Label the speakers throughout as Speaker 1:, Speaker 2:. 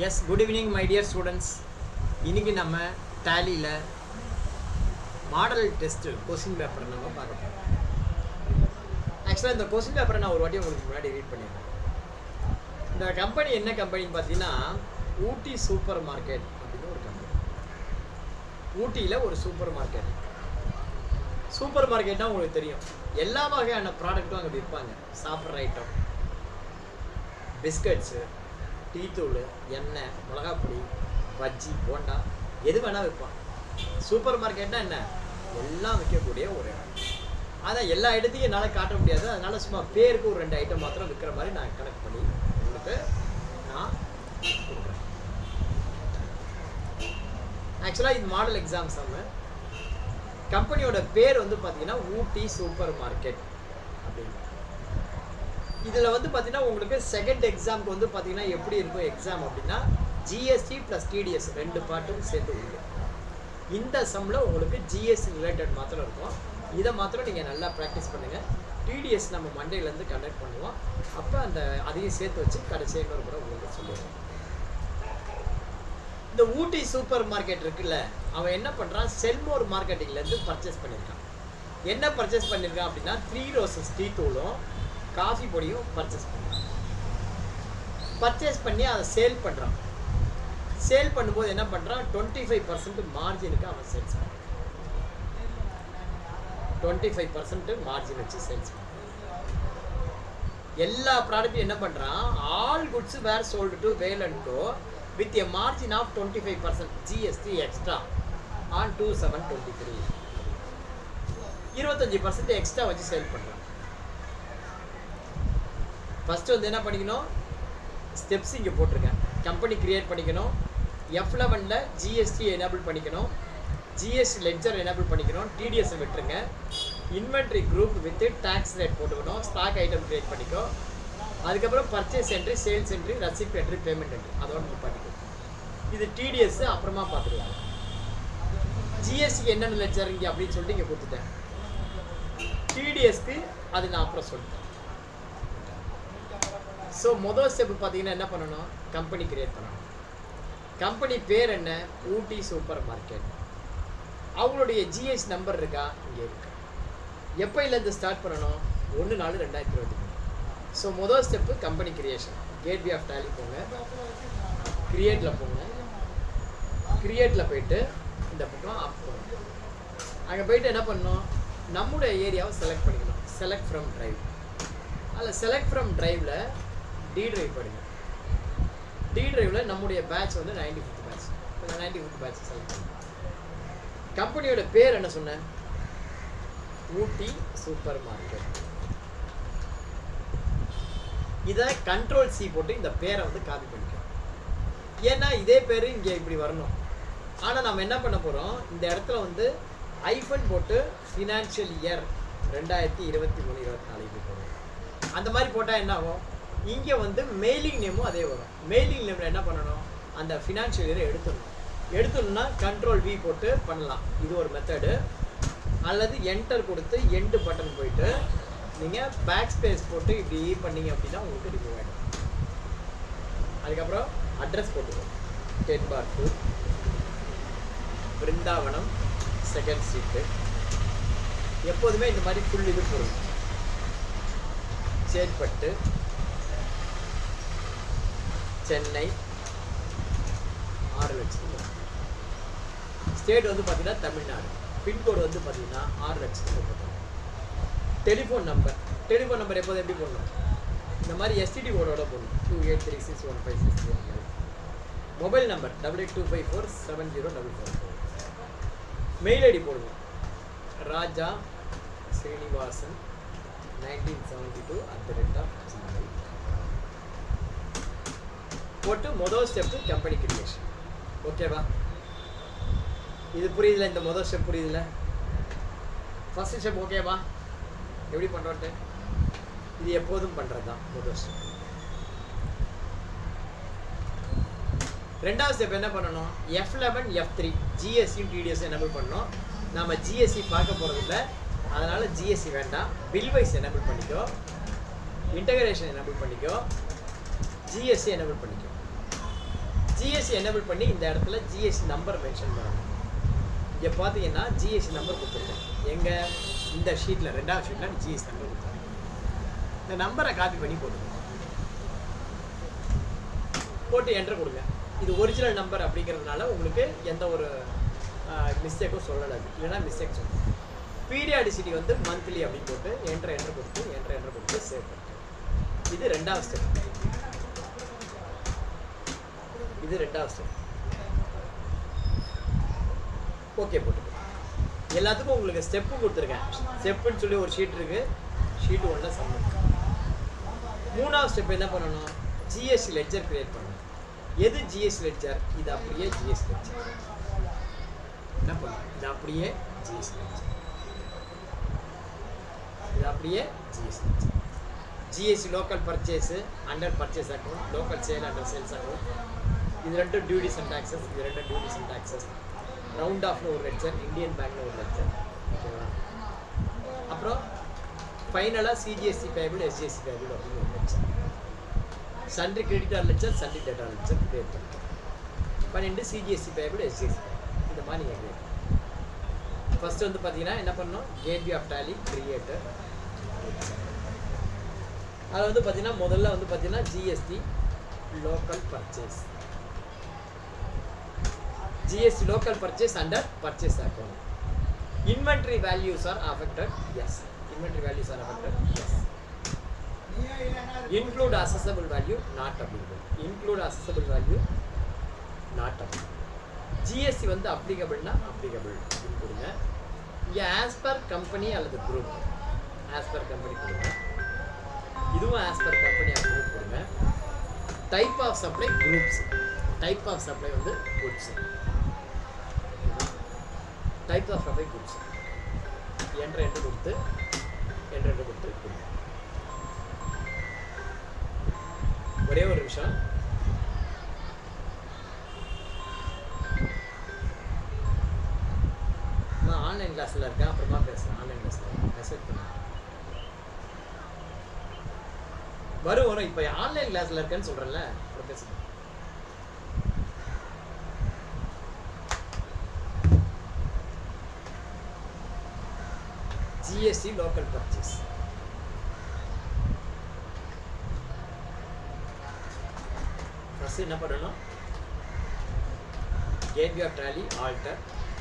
Speaker 1: Yes, good evening my dear students. இன்னைக்கு நம்ம டாலியில் model test question paper நம்ம பார்க்க போகிறோம். ஆக்சுவலாக இந்த கொஸ்டின் பேப்பரை நான் ஒரு வாட்டி உங்களுக்கு முன்னாடி ரீட் பண்ணியிருக்கேன். இந்த கம்பெனி என்ன கம்பெனின்னு பார்த்தீங்கன்னா ஊட்டி சூப்பர் மார்க்கெட் அப்படின்னு ஒரு கம்பெனி. ஊட்டியில் ஒரு சூப்பர் மார்க்கெட். சூப்பர் மார்க்கெட்னா உங்களுக்கு தெரியும், எல்லா வகையான ப்ராடக்ட்டும் அங்கே விற்பாங்க. சாப்பிட்ற ஐட்டம், பிஸ்கட்ஸு, டீ தூள், எண்ணெய், மிளகாப்பொடி, பஜ்ஜி, போண்டா, எது வேணால் விற்பான். சூப்பர் மார்க்கெட்னா என்ன, எல்லாம் விற்கக்கூடிய ஒரு இடம். அதான் எல்லா இடத்தையும் என்னால் காட்ட முடியாது, அதனால் சும்மா பேருக்கு ஒரு 2 ஐட்டம் மாத்திரம் விற்கிற மாதிரி நான் கனெக்ட் பண்ணி உங்களுக்கு நான் கொடுக்குறேன். ஆக்சுவலாக இது மாடல் எக்ஸாம்ஸ். நம்ம கம்பெனியோட பேர் வந்து பார்த்தீங்கன்னா ஊட்டி சூப்பர் மார்க்கெட் அப்படின்னு. இதில் வந்து பார்த்தீங்கன்னா உங்களுக்கு செகண்ட் எக்ஸாமுக்கு வந்து பார்த்தீங்கன்னா எப்படி இருக்கும் எக்ஸாம் அப்படின்னா ஜிஎஸ்டி ப்ளஸ் டிடிஎஸ் 2 பார்ட்டும் சேர்த்து உண்டு. இந்த சம்மில் உங்களுக்கு ஜிஎஸ்டி ரிலேட்டட் மாத்திரம் இருக்கும். இதை மாத்திரம் நீங்கள் நல்லா ப்ராக்டிஸ் பண்ணுங்கள். டிடிஎஸ் நம்ம மண்டேலேருந்து கண்டக்ட் பண்ணுவோம். அப்போ அந்த அதையும் சேர்த்து வச்சு கடைசியாக இன்னொரு முறை உங்களுக்கு சொல்லுவோம். இந்த ஊட்டி சூப்பர் மார்க்கெட் இருக்குல்ல, அவன் என்ன பண்ணுறான், செல்மோர் மார்க்கெட்டிங்லேருந்து பர்ச்சேஸ் பண்ணியிருக்கான். என்ன பர்ச்சேஸ் பண்ணியிருக்கான் அப்படின்னா 3 ரோசஸ் டீ தூளும் காஃபி பொடியும் பர்ச்சேஸ் பண்ணுறான். பர்ச்சேஸ் பண்ணி அதை சேல் பண்ணுறான். சேல் பண்ணும்போது என்ன பண்ணுறான், 25% மார்ஜினுக்கு அவன் சேல்ஸ் பண்ணுறான். 25% மார்ஜின் வச்சு சேல்ஸ் பண்ணுறான். எல்லா ப்ராடக்ட்டும் என்ன பண்ணுறான், all goods were sold to Vel and go with a margin of 25% GST extra on 2723. 25% extra வச்சு சேல் பண்ணுறான். ஃபஸ்ட்டு வந்து என்ன பண்ணிக்கணும், ஸ்டெப்ஸ் இங்கே போட்டிருக்கேன். கம்பெனி க்ரியேட் பண்ணிக்கணும். F11ல் ஜிஎஸ்டி எனேபிள் பண்ணிக்கணும். ஜிஎஸ்டி லெட்ஜர் எனேபிள் பண்ணிக்கணும். டிடிஎஸை விட்டுருங்க. Inventory group with tax rate போட்டுக்கணும். ஸ்டாக் ஐட்டம் க்ரியேட் பண்ணிக்கோ. அதுக்கப்புறம் purchase entry, sales entry, receipt entry, payment entry, அதோட நீங்கள் பண்ணிக்கணும். இது டிடிஎஸ் அப்புறமா பார்த்துக்கலாம். ஜிஎஸ்டிக்கு என்னென்ன லெட்ஜர் இங்கே அப்படின்னு சொல்லிட்டு இங்கே கொடுத்துட்டேன். டிடிஎஸ்க்கு அது நான் அப்புறம் சொல்லிட்டேன். ஸோ மொதல் ஸ்டெப் பார்த்தீங்கன்னா என்ன பண்ணணும், கம்பெனி கிரியேட் பண்ணணும். கம்பெனி பேர் என்ன, ஊட்டி சூப்பர் மார்க்கெட். அவங்களுடைய ஜிஎஸ்டி நம்பர் இருக்கா, இங்கே இருக்கு. எப்போலேருந்து ஸ்டார்ட் பண்ணணும், 1/4/2023. ஸோ மொதல் step company creation. Gateway of Tally போங்க, கிரியேட்டில் போங்க. கிரியேட்டில் போயிட்டு இந்த பக்கம் ஆப் போங்க. அங்கே போயிட்டு என்ன பண்ணணும், நம்முடைய ஏரியாவை செலக்ட் பண்ணிக்கணும். Select from drive. அதில் செலக்ட் ஃப்ரம் ட்ரைவில் டி ட்ரைவ் படிங்க. டி ட்ரைவில் நம்முடைய பேட்ச் வந்து 95th பேட்ச். இப்போ 95th பேட்ச் செலக்ட் பண்ணுங்க. கம்பெனியோட பேர் என்ன சொன்னேன், ஊட்டி சூப்பர் மார்க்கெட். இதை Ctrl C போட்டு இந்த பேரை வந்து காப்பி பண்ணிக்கணும். ஏன்னா இதே பேர் இங்கே இப்படி வரணும். ஆனால் நம்ம என்ன பண்ண போகிறோம், இந்த இடத்துல வந்து ஐஃபன் போட்டு ஃபினான்ஷியல் இயர் 2023-24 இப்படி போடுறோம். அந்த மாதிரி போட்டால் என்ன ஆகும், இங்கே வந்து மெயிலிங் நேமும் அதே வரும். மெயிலிங் நேமில் என்ன பண்ணணும், அந்த ஃபினான்ஷியல் இயரை எடுத்துடணும்னா Ctrl V போட்டு பண்ணலாம். இது ஒரு மெத்தடு. அல்லது என்டர் கொடுத்து எண்டு பட்டன் போயிட்டு நீங்கள் பேக் ஸ்பேஸ் போட்டு இப்படி பண்ணிங்க அப்படின்னா உங்களுக்கு ரிமூவ் ஆகிடும். அதுக்கப்புறம் அட்ரஸ் போட்டுக்கோங்க. 10/2 பிருந்தாவனம் 2nd ஸ்ட்ரீட்டு. எப்போதுமே இந்த மாதிரி ஃபுல் இது போடுங்க. சேட்பட்டு, சென்னை 6 லட்சம். ஸ்டேட் வந்து பார்த்தீங்கன்னா தமிழ்நாடு. பின்கோடு வந்து பார்த்தீங்கன்னா 6 லட்சம். டெலிஃபோன் நம்பர் எப்போது எப்படி போடணும், இந்த மாதிரி எஸ்டிடி கோடோட போடணும். 28361563. Mobile number 8825470444. மெயில் ஐடி போடுங்க, ராஜா ஸ்ரீனிவாசன் 1972 போட்டு மொதல் ஸ்டெப்பு கம்பெனி கிரியேஷன். ஓகேவா, இது புரியுதுல, இந்த மொதல் ஸ்டெப் புரியுதுல. ஃபர்ஸ்ட் ஸ்டெப் ஓகேவா, எப்படி பண்ணுறோன்ட்டு இது எப்போதும் பண்ணுறது தான் மொதல் ஸ்டெப். ரெண்டாவது ஸ்டெப் என்ன பண்ணணும், F11 F3 ஜிஎஸ்சியும் டிடிஎஸும் எனேபிள் பண்ணணும். நம்ம ஜிஎஸ்சி பார்க்க போகிறதில்ல, அதனால் ஜிஎஸ்சி வேண்டாம். பில் வைஸ் எனேபிள் பண்ணிக்கோ, இன்டகிரேஷன் எனேபிள் பண்ணிக்கோ, ஜிஎஸ்சி எனேபிள் பண்ணிக்கோ. ஜிஎஸ்டி எனேபிள் பண்ணி இந்த இடத்துல ஜிஎஸ்டி நம்பர் மென்ஷன் பண்ணணும். இங்கே பார்த்தீங்கன்னா ஜிஎஸ்டி நம்பர் கொடுத்துருக்கேன். எங்கள் இந்த ஷீட்டில் 2வது ஷீட்டில் ஜிஎஸ்டி நம்பர் கொடுத்துருக்கேன். இந்த நம்பரை காப்பி பண்ணி போட்டு என்ட்ரு கொடுங்க. இது ஒரிஜினல் நம்பர் அப்படிங்கிறதுனால உங்களுக்கு எந்த ஒரு மிஸ்டேக்கும் சொல்லலை, இல்லைன்னா மிஸ்டேக் சொல்லுங்கள். பீரியாடிசிட்டி வந்து மந்த்லி அப்படின்னு போட்டு என்ட்ரு கொடுத்து சேவ் பண்ணுங்க. இது 2வது ஸ்டெப். ஓகே போட்டு எல்லாத்துக்கும் உங்களுக்கு ஸ்டெப்பு கொடுத்துருக்கேன். ஸ்டெப்புன்னு சொல்லி ஒரு ஷீட் இருக்குது. ஷீட் 1ல் சப்மிட். 3வது ஸ்டெப் என்ன பண்ணணும்? ஜிஎஸ்டி லெட்ஜர் கிரியேட் பண்ணணும். எது ஜிஎஸ்டி லெட்ஜர்? இது அப்படியே ஜிஎஸ்டி லெட்ஜர். என்ன பண்ணணும்? இது அப்படியே GST ledger. GST local purchase under purchase account, local sale under sales account. இது 2 டியூட்டிஸ் அண்ட் டாக்ஸஸ். ரவுண்ட் ஆஃப்னு ஒரு லெட்ஜர், இந்தியன் பேங்க்னு ஒரு லெட்ஜர். ஓகேவா? அப்புறம் ஃபைனலாக சிஜிஎஸ்டி பேபிள், எஸ்ஜிஎஸ்டி பேபிள் அப்படின்னு ஒரு ledger. Sundry creditor ledger, sundry debtor ledger create பண்ணிட்டு CGST payable, SGST payable இந்த மாதிரி நீங்கள் கிரியேட். ஃபஸ்ட்டு வந்து பார்த்தீங்கன்னா என்ன பண்ணணும்? Gateway of Tally creator. அதில் வந்து பார்த்தீங்கன்னா முதல்ல வந்து பார்த்தீங்கன்னா GST local purchase, GST local purchase under purchase account. Inventory values are affected. Yes. Inventory values are affected. Yes. Include accessible value not applicable. Include accessible value not applicable. GST வந்து applicable na applicable கொடுங்க. இங்க as per company அல்லது group. As per company கொடுங்க. இதுவும் as per company அல்லது group கொடுங்க. Type of supply groups. Type of supply வந்து goods. Type of supply goods. Enter கொடுத்து ஒரே ஒரு நிமிஷம். நான் ஆன்லைன் கிளாஸ்ல இருக்கேன், அப்புறமா பேசுறேன். ஆன்லைன் கிளாஸ்ல மெசேஜ் பண்ணு. வரும் இப்போ ஆன்லைன் கிளாஸ்ல இருக்கேன்னு சொல்றேன்ல, அப்புறம் பேசுறேன். GST local purchase. First என்ன பண்ணணும்? Gateway of tally alter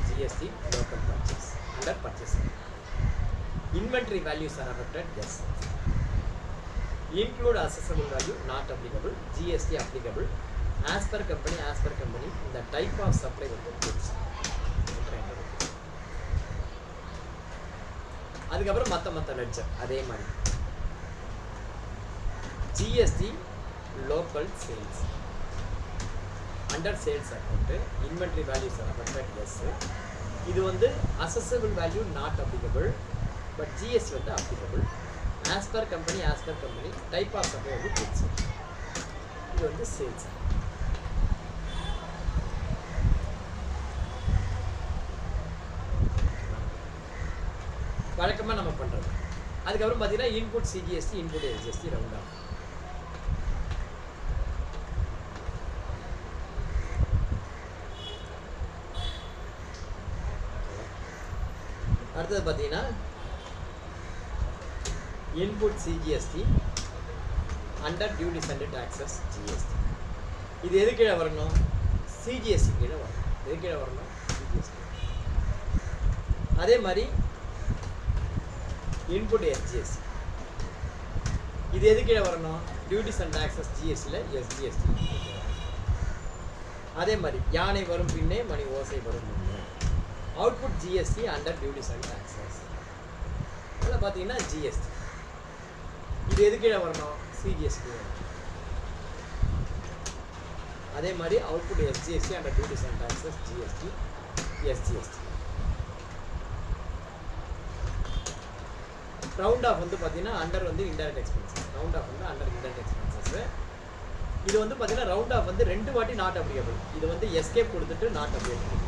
Speaker 1: GST local purchase under purchase. Inventory values are affected. Yes. Include accessible value not applicable. GST applicable. As per company இந்த type of supply வந்து goods. அதுக்கப்புறம் மற்ற ledger அதே மாதிரி GST local sales under sales account inventory values affected. Yes. இது வந்து assessable value not applicable, but GST வந்து applicable. As per company type of supply வந்து goods. இது வந்து சேல்ஸ். வழக்கமாக நம்ம பண்ணுறது. அதுக்கப்புறம் பார்த்தீங்கன்னா input CGST, input SGST round off. அடுத்தது பார்த்தீங்கன்னா input CGST under duties and taxes GST. இது எது கீழே வரணும்? சிஜிஎஸ்டி கீழே வரணும். எது கீழே வரணும்? சிஜிஎஸ்டி. அதே மாதிரி இன்புட் எஸ்ஜிஎஸ்டி இது எது கீழே வரணும்? டியூட்டிஸ் அண்ட் டாக்ஸஸ் ஜிஎஸ்டியில் எஸ்ஜிஎஸ்டி. அதே மாதிரி யானை வரும் பின்னே மணி ஓசை வரும் முன்னே. Output GST under duties and taxes. அதில் பார்த்தீங்கன்னா ஜிஎஸ்டி இது எது கீழே வரணும்? சிஜிஎஸ்டி. அதே மாதிரி output SGST under duties and taxes GST SGST. Round off வந்து பார்த்தீங்கன்னா அண்டர் வந்து இன்டைரக்ட் எக்ஸ்பென்சஸ். ரவுண்ட் ஆஃப் வந்து அண்டர் இன்டைரக்ட் எக்ஸ்பென்சஸ். இது வந்து பார்த்தீங்கன்னா ரவுண்ட் ஆஃப் வந்து 2 வாட்டி நாட் அப்ளிகபிள். இது வந்து எஸ்கேப் கொடுத்துட்டு நாட் அப்ளிகபிள்.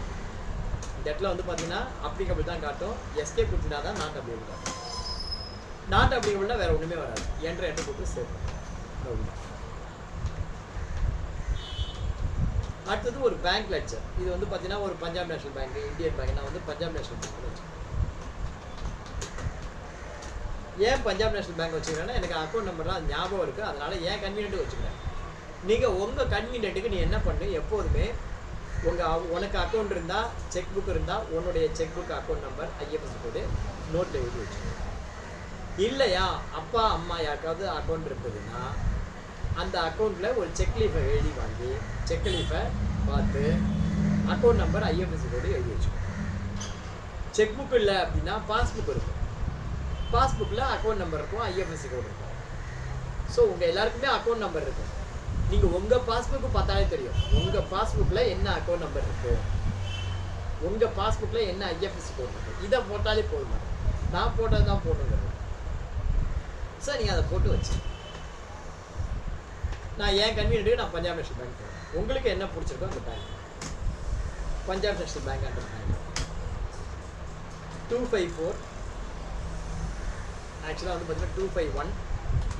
Speaker 1: இந்த இடத்துல வந்து பார்த்தீங்கன்னா அப்ளிகபிள் தான் காட்டும். எஸ்கேப் கொடுத்துட்டா தான் நாட் அப்ளிகபிள் காட்டும். நாட் அப்ளிகபிள்னா வேறு ஒன்றுமே வராது. என்ட்ரு கொடுத்து சேவ் பண்ணும். அடுத்தது ஒரு பேங்க் லெட்ஜர். இது வந்து பார்த்தீங்கன்னா ஒரு Punjab national bank, Indian bank. நான் வந்து பஞ்சாப் நேஷனல் பேங்க் வச்சுருக்கேன். ஏன் பஞ்சாப் நேஷனல் பேங்க் வச்சுக்கிறேன்னா எனக்கு அக்கௌண்ட் நம்பர்லாம் ஞாபகம் இருக்குது, அதனால ஏன் கன்வீனியன்ட்டு வச்சுக்கிறேன். நீங்கள் உங்கள் கன்வீனியன்ட்டுக்கு நீ என்ன பண்ணு, எப்போதுமே உனக்கு அக்கௌண்ட் இருந்தால், செக் புக் இருந்தால் உன்னுடைய check book account number IFSC கோடு நோட்டில் எழுதி வச்சுக்கணும். இல்லையா அப்பா அம்மா யாருக்காவது அக்கௌண்ட் இருக்குதுன்னா அந்த அக்கௌண்ட்டில் ஒரு செக் லீஃபை எழுதி வாங்கி செக் லீஃபை பார்த்து அக்கௌண்ட் நம்பர் ஐஎஃப்எஸ்சி கோடு எழுதி வச்சுக்கணும். செக் புக் இல்லை அப்படின்னா பாஸ்புக் இருக்கும், பாஸ்புக்கில் அக்கௌண்ட் நம்பர் இருக்கும், ஐஎஃப்எஸ்சி கோடு இருக்கும். ஸோ உங்கள் எல்லாருக்குமே அக்கௌண்ட் நம்பர் இருக்கும். நீங்கள் உங்கள் பாஸ்புக்கு பார்த்தாலே தெரியும் உங்கள் பாஸ்புக்கில் என்ன அக்கௌண்ட் நம்பர் இருக்குது, உங்கள் பாஸ்புக்கில் என்ன ஐஎஃப்எஸ்சி கோடு இருக்குது. இதை போட்டாலே போதும். நான் போட்டது தான் போடணுங்கிறது. சார் நீங்கள் அதை போட்டு வச்சு நான் ஏன் கன்வீனியன்ட்டுக்கு நான் பஞ்சாப் நேஷனல் பேங்க் போகிறேன். உங்களுக்கு என்ன பிடிச்சிருக்கோ அந்த பேங்க், பஞ்சாப் நேஷனல் பேங்க் அந்த பேங்க் 254 ஆக்சுவலாக வந்து பார்த்தீங்கன்னா 251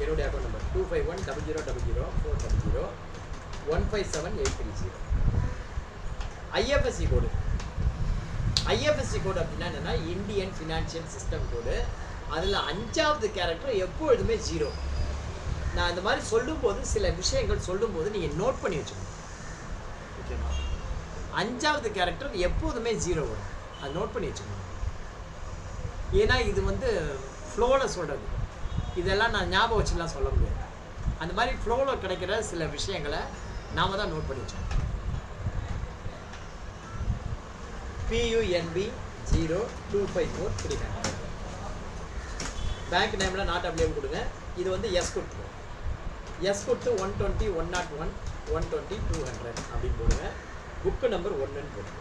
Speaker 1: என்னுடைய அக்கௌண்ட் நம்பர் 2510000457830 ஐஎஃப்எஸ்சி கோடு. ஐஎஃப்எஸ்சி கோடு அப்படின்னா என்னென்னா இந்தியன் ஃபினான்ஷியல் சிஸ்டம் கோடு. அதில் 5வது கேரக்டர் எப்பொழுதுமே 0. நான் இந்த மாதிரி சொல்லும்போது சில விஷயங்கள் சொல்லும்போது நீங்கள் நோட் பண்ணி வச்சுக்கணும். ஓகேவா? 5வது கேரக்டர் எப்போதுமே 0 வரும், அது நோட் பண்ணி வச்சுக்கணும். ஏன்னா இது வந்து ஃப்ளோவில் சொல்கிறது, இதெல்லாம் நான் ஞாபகம் வச்சுலாம் சொல்ல முடியாது. அந்த மாதிரி ஃப்ளோவில் கிடைக்கிற சில விஷயங்களை நாம் தான் நோட் பண்ணி வச்சோம். PUNB 0254 300 பேங்க் நேமில் நாட் அப்ளை கொடுங்க. இது வந்து எஸ் கொடுத்து எஸ் கொடுத்து 120 101 120 200 அப்படின்னு போடுங்க. புக்கு நம்பர் 1ன்னு போடுங்க.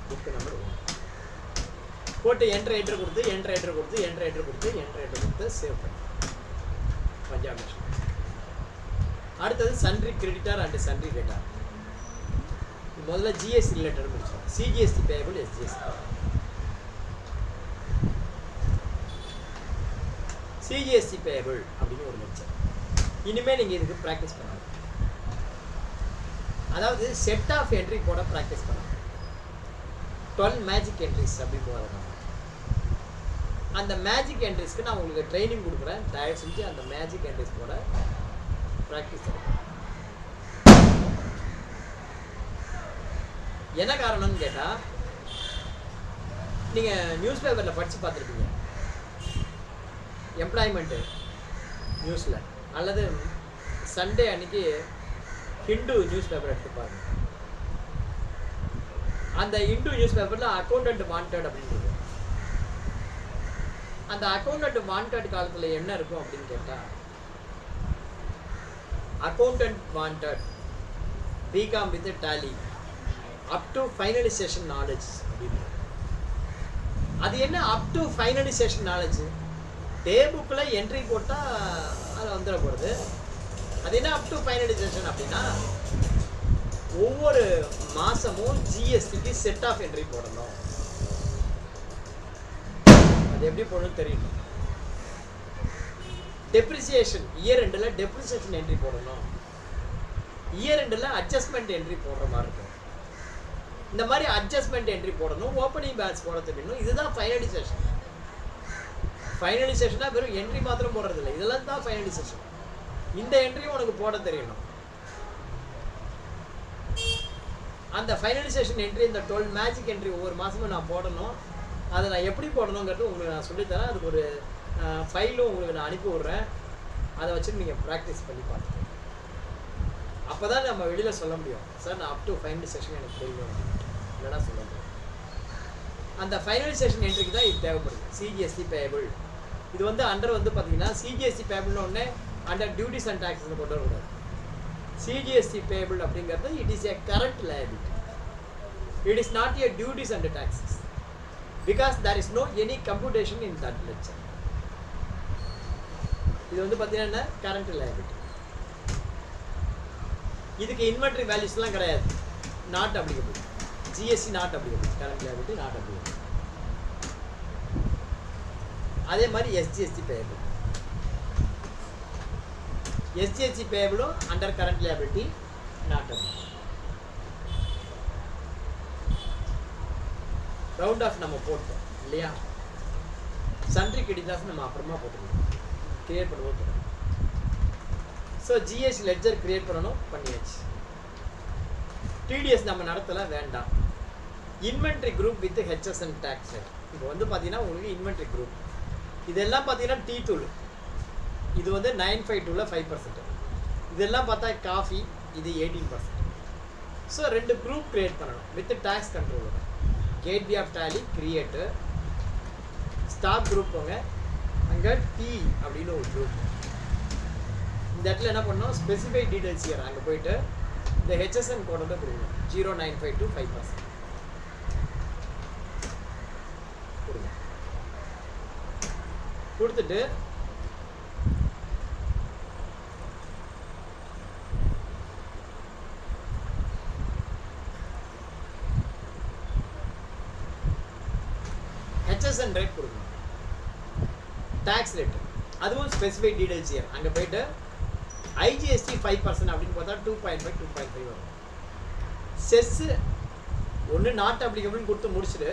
Speaker 1: புக்கு நம்பர் 1 போட்டு என்ட்ரு கொடுத்து சேவ் பண்ணி பஞ்சாப் நேஷனல். அடுத்தது சன்ட்ரி கிரெடிட்டார் அண்ட் சன்ட்ரி டேட்டார். முதல்ல ஜிஎஸ்டி ரிலேட்டட் முடிச்சோம். CGST payable, SGST. CGST payable அப்படின்னு ஒரு லெக்சர். இனிமேல் நீங்கள் இதுக்கு ப்ராக்டிஸ் பண்ணணும். அதாவது செட் ஆஃப் என்ட்ரி போட ப்ராக்டிஸ் பண்ணணும். 12 மேஜிக் என்ட்ரிஸ் அப்படி போகிறோம். அந்த மேஜிக் என்ட்ரிஸ்க்கு நான் உங்களுக்கு ட்ரைனிங் கொடுக்குறேன். தயவு செஞ்சு அந்த மேஜிக் என்ட்ரிஸ் போட ப்ராக்டிஸ் பண்ணணும். என்ன காரணம்னு கேட்டால், நீங்கள் நியூஸ் பேப்பரில் படித்து பார்த்துருப்பீங்க, எம்ப்ளாய்மெண்ட்டு நியூஸில் அல்லது சண்டே அன்னைக்கு ஹிந்து நியூஸ் பேப்பர் எடுத்து பாருங்க. அந்த ஹிந்து நியூஸ் பேப்பரில் அக்கௌண்டன்ட் வாண்டட் அப்படின்னு இருக்கும். அந்த அக்கௌண்டன்ட் வாண்டட் காலத்தில் என்ன இருக்கும் அப்படின்னு கேட்டால், accountant wanted BCom with Tally up to finalisation knowledge அப்படின்னு. அது என்ன up to finalisation knowledge? Day புக்கில் என்ட்ரி போட்டால் அதில் வந்துட போகிறது. அது என்ன அப் டு ஃபைனலைசேஷன் அப்படின்னா, ஒவ்வொரு மாதமும் ஜிஎஸ்டிக்கு செட் ஆஃப் என்ட்ரி போடணும். அது எப்படி போடணும்னு தெரியணும். டெப்ரிசியேஷன் இயர் எண்டில் டெப்ரிசியேஷன் என்ட்ரி போடணும். இயர் எண்டில் அட்ஜஸ்ட்மெண்ட் என்ட்ரி போடுற மாதிரி இருக்கும். இந்த மாதிரி அட்ஜஸ்ட்மெண்ட் என்ட்ரி போடணும், ஓப்பனிங் பேலன்ஸ் போட தெரியணும். இதுதான் ஃபைனலைசேஷன். ஃபைனலைசேஷனா வெறும் என்ட்ரி மாத்திரம் போடுறது இல்லை, இதெல்லாம் தான் ஃபைனலைசேஷன். இந்த என்ட்ரியும் உனக்கு போட தெரியணும். அந்த ஃபைனலைசேஷன் என்ட்ரி, இந்த 12 மேஜிக் என்ட்ரி ஒவ்வொரு மாதமும் நான் போடணும். அதை நான் எப்படி போடணுங்கிறது உங்களுக்கு நான் சொல்லித்தரேன். அதுக்கு ஒரு ஃபைலும் உங்களுக்கு நான் அனுப்பி விட்றேன். அதை வச்சு நீங்கள் ப்ராக்டிஸ் பண்ணி பார்த்துக்கோங்க. அப்போ தான் நம்ம வெளியில் சொல்ல முடியும், சார் நான் அப் டு ஃபைனலைசேஷன் எனக்கு தெரியும், இல்லைனா சொல்ல முடியும். அந்த ஃபைனலைசேஷன் என்ட்ரிக்கு தான் இது தேவைப்படுது. சிஜிஎஸ்டி பேயபிள் இது வந்து அண்டர் வந்து பார்த்தீங்கன்னா, சிஜிஎஸ்டி பேயபிள்னு ஒன்று அண்டர் டியூட்டிஸ் அண்ட் டாக்ஸஸ் கொண்டு வரக்கூடாது. சிஜிஎஸ்டி பேயபிள் அப்படிங்கிறது it is a current liability. It is not a duties and taxes because there is no any computation in that lecture. இது வந்து பார்த்தீங்கன்னா கரண்ட் லைபிலிட்டி. இதுக்கு இன்வென்ட்ரி வேல்யூஸ்லாம் கிடையாது, not applicable. GST not applicable, current liability not applicable. அதே மாதிரி SGST payable. SGST பேயபிளும் under current liability, not round off நம்ம போட்டோம் இல்லையா? சன்ட்ரி கிரெடிட்டார்ஸ் நம்ம அப்புறமா போட்டுருக்கோம், கிரியேட் பண்ணுவோம் போட்டோம். ஸோ ஜிஎஸ்டி லெட்ஜர் கிரியேட் பண்ணணும், பண்ணியாச்சு. டிடிஎஸ் நம்ம நடத்தல, வேண்டாம். Inventory group with HSN tax. இப்போ வந்து பார்த்தீங்கன்னா உங்களுக்கு இன்வென்ட்ரி குரூப் இதெல்லாம் பார்த்தீங்கன்னா டீ தூள், இது வந்து 952ல் 5%. இதெல்லாம் பார்த்தா காஃபி, இது 18%. ஸோ 2 குரூப் கிரியேட் பண்ணணும் வித் டேக்ஸ் கண்ட்ரோலோட. Gateway of Tally create stock group போங்க, அங்கே டீ அப்படின்னு ஒரு குரூப். இந்த இடத்துல என்ன பண்ணணும், ஸ்பெசிஃபை டீடைல்ஸ் இயர் அங்கே போயிட்டு இந்த ஹெச்எஸ்என் கோடோட கொடுக்கணும் 0952 5%. கொடுங்க, கொடுத்துட்டு ஹெச்எஸ்என் ரேட் கொடுக்கணும், டேக்ஸ் ரேட் அதுவும் ஸ்பெசிஃபை டீடைல்ஸ் இயர் அங்கே போயிட்டு ஐஜிஎஸ்டி 5% அப்படின்னு பார்த்தா 2.5 2.5 வரும். செஸ்ஸு ஒன்று நாட் அப்ளிகபிள்னு கொடுத்து முடிச்சுட்டு,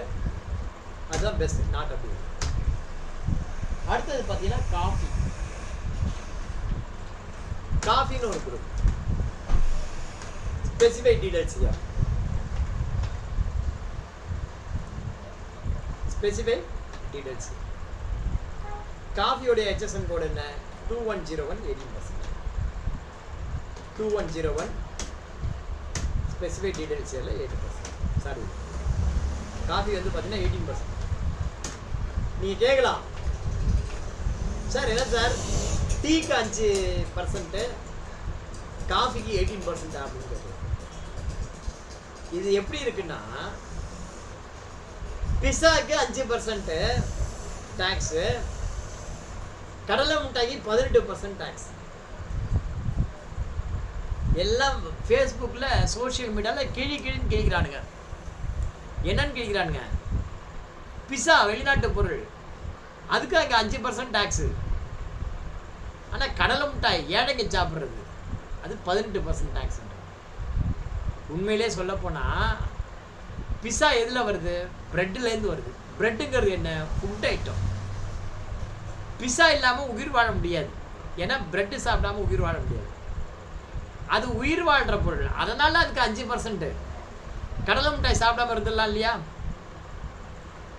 Speaker 1: அதுதான் பெஸ்ட், நாட் அப்ளிகபிள். அடுத்தது பார்த்தீங்கன்னா காஃபி, காஃபின்னு ஒரு group, specify details here, specify details. காஃபியோடைய ஹெச்எஸ்என் கோடு என்ன, 2101 18%. 2101 ஸ்பெசிஃபை டீடைல்ஸ் இயர்ல 8%. சாரி, காஃபி வந்து பார்த்தீங்கன்னா 18%. நீங்கள் கேட்கலாம், சார் என்ன சார் டீக்கு 5%, காஃபிக்கு 18% அப்படின்னு கேட்குறேன். இது எப்படி இருக்குன்னா, பிஸாக்கு 5% டேக்ஸு, கடலை மிட்டாய்க்கு 18% டேக்ஸ். எல்லாம் ஃபேஸ்புக்கில் சோஷியல் மீடியாவில் கிழின்னு கேட்குறானுங்க. என்னன்னு கேட்குறானுங்க, பிஸா வெளிநாட்டு பொருள், அதுக்கு அங்கே 5% டேக்ஸு. ஆனால் கடலை மிட்டாய் ஏழைங்க சாப்பிட்றது அது 18% டேக்ஸ். உண்மையிலே சொல்ல போனால் பிஸா எதில் வருது, ப்ரெட்டுலேருந்து வருது. ப்ரெட்டுங்கிறது என்ன, ஃபுட் ஐட்டம். பிஸா இல்லாமல் உயிர் வாழ முடியாது, ஏன்னா ப்ரெட்டு சாப்பிடாமல் உயிர் வாழ முடியாது. அது உயிர் வாழ்கிற பொருள், அதனால அதுக்கு 5%. கடலை மிட்டாய் சாப்பிடாம இருந்துடலாம் இல்லையா?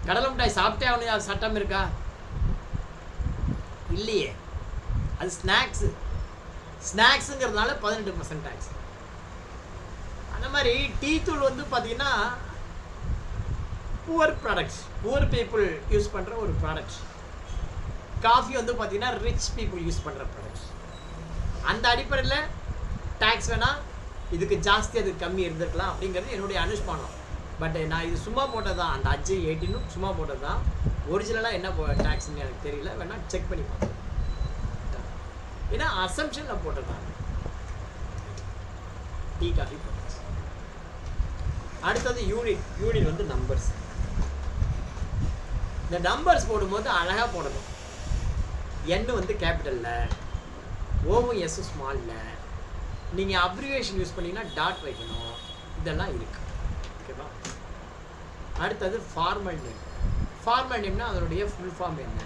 Speaker 1: கடலை மிட்டாய் சாப்பிட்டே அவனு சட்டம் இருக்கா? இல்லையே. அது ஸ்நாக்ஸு, ஸ்நாக்ஸுங்கிறதுனால 18% டேக்ஸ். அந்த மாதிரி டீ தூள் வந்து பார்த்தீங்கன்னா poor products, poor people use பண்ணுற ஒரு ப்ராடக்ட்ஸ். காஃபி வந்து பார்த்தீங்கன்னா ரிச் பீப்புள் யூஸ் பண்ணுற ப்ராடக்ட்ஸ். அந்த அடிப்படையில் டேக்ஸ் வேணால் இதுக்கு ஜாஸ்தி அதுக்கு கம்மி இருந்திருக்கலாம் அப்படிங்கிறது என்னுடைய அனுஷ்மானம். பட் நான் இது சும்மா போட்டது தான், அந்த 5 18 சும்மா போட்டது தான். ஒரிஜினலாக என்ன டேக்ஸ்ன்னு எனக்கு தெரியல, வேணால் செக் பண்ணி பார்ப்போம். ஏன்னா அசம்ஷனில் போட்டது தான் டீ காஃபி ப்ராடக்ட்ஸ். அடுத்தது யூனிட் வந்து நம்பர்ஸ். இந்த நம்பர்ஸ் போடும்போது அழகாக போடணும். என் வந்து கேபிட்டலில், ஓவும் எஸ் ஸ்மாலில். நீங்கள் அப்ரிவேஷன் யூஸ் பண்ணிங்கன்னா டாட் வைக்கணும். இதெல்லாம் இருக்குது, ஓகேவா? அடுத்தது ஃபார்மல் நேம். ஃபார்மல் நேம்னா அதனுடைய ஃபுல் ஃபார்ம் என்ன?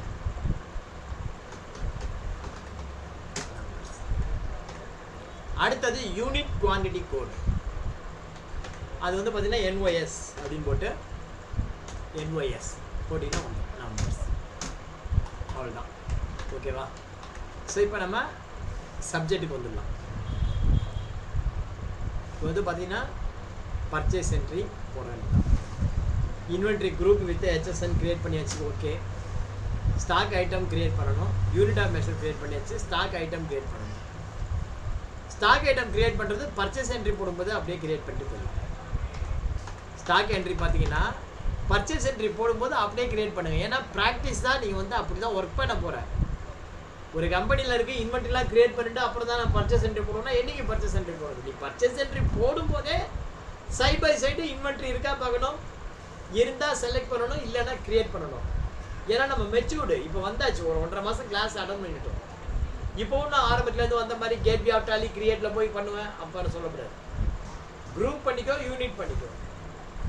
Speaker 1: அடுத்தது யூனிட் குவான்டிட்டி கோட். அது வந்து பார்த்தீங்கன்னா என்ஒஎஸ் அப்படின்னு போட்டு என்ஒஎஸ் போட்டிங்கன்னா ஒன்று நம்பர்ஸ், அவ்வளோதான், ஓகேவா? ஸோ இப்போ நம்ம சப்ஜெக்ட்டுக்கு வந்துடலாம். இப்போ வந்து பார்த்தீங்கன்னா பர்ச்சேஸ் என்ட்ரி போட வேண்டியதான். Inventory group with HSN create பண்ணியாச்சு, ஓகே. ஸ்டாக் ஐட்டம் கிரியேட் பண்ணணும், யூனிட் ஆஃப் மெஷர் கிரியேட் பண்ணியாச்சு, ஸ்டாக் ஐட்டம் கிரியேட் பண்ணணும். ஸ்டாக் ஐட்டம் கிரியேட் பண்ணுறது பர்ச்சேஸ் என்ட்ரி போடும்போது அப்படியே கிரியேட் பண்ணிட்டு போயிடும். ஸ்டாக் என்ட்ரி பார்த்தீங்கன்னா பர்ச்சேஸ் என்ட்ரி போடும்போது அப்படியே கிரியேட் பண்ணுங்கள். ஏன்னா ப்ராக்டிஸ் தான், நீங்கள் வந்து அப்படி தான் ஒர்க் பண்ண போகிறேன். ஒரு கம்பெனியில் இருக்குது இன்வென்ட்ரிலாம் கிரியேட் பண்ணிவிட்டு அப்புறம் தான் நான் பர்ச்சேஸ் என்ட்ரி போடணும்னா என்றைக்கு பர்ச்சேஸ் என்ட்ரி போடுறது? நீ பர்ச்சேஸ் என்ட்ரி போடும்போதே சைட் பை சைடு இன்வென்ட்ரி இருக்கா பார்க்கணும், இருந்தால் செலக்ட் பண்ணணும், இல்லைன்னா கிரியேட் பண்ணணும். ஏன்னா நம்ம மெச்சூர்டு இப்போ வந்தாச்சு, ஒரு 1.5 மாதம் கிளாஸ் அட்டன் பண்ணிட்டோம். இப்போவும் நான் ஆரம்பத்துலேருந்து வந்த மாதிரி கேட்வே ஆஃப் டாலி கிரியேட்டில் போய் பண்ணுவேன் அப்போ சொல்லக்கூடாது. குரூப் பண்ணிக்கோ, யூனிட் பண்ணிக்கோ.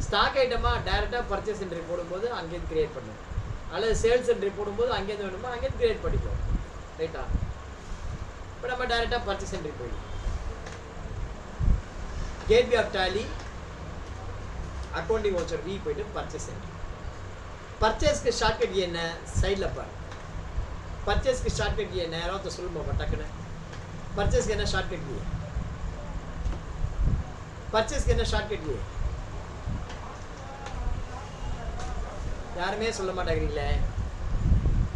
Speaker 1: ஸ்டாக் ஐட்டமாக டைரெக்டாக பர்ச்சேஸ் என்ட்ரி போடும்போது அங்கேருந்து கிரியேட் பண்ணுவோம், அல்லது சேல்ஸ் என்ட்ரி போடும்போது அங்கேருந்து வேணுமோ அங்கேருந்து கிரியேட் பண்ணிக்கோ. ரைட்டா? இப்போ நம்ம டைரெக்டாக பர்ச்சேஸ் என்ட்ரி போயிடும். Gateway of Tally accounting voucher V போயிட்டு பர்ச்சேஸ் என்ட்ரி. பர்ச்சேஸ்க்கு ஷார்ட்கட் என்ன? சைடில் பாரு. பர்ச்சேஸ்க்கு ஷார்ட்கட் என்ன? யாராவது சொல்லுமா டக்குன்னு? பர்ச்சேஸ்க்கு என்ன ஷார்ட்கட்? பர்ச்சேஸ்க்கு என்ன ஷார்ட்கட்? யாருமே சொல்ல மாட்டேங்கிறீங்களே.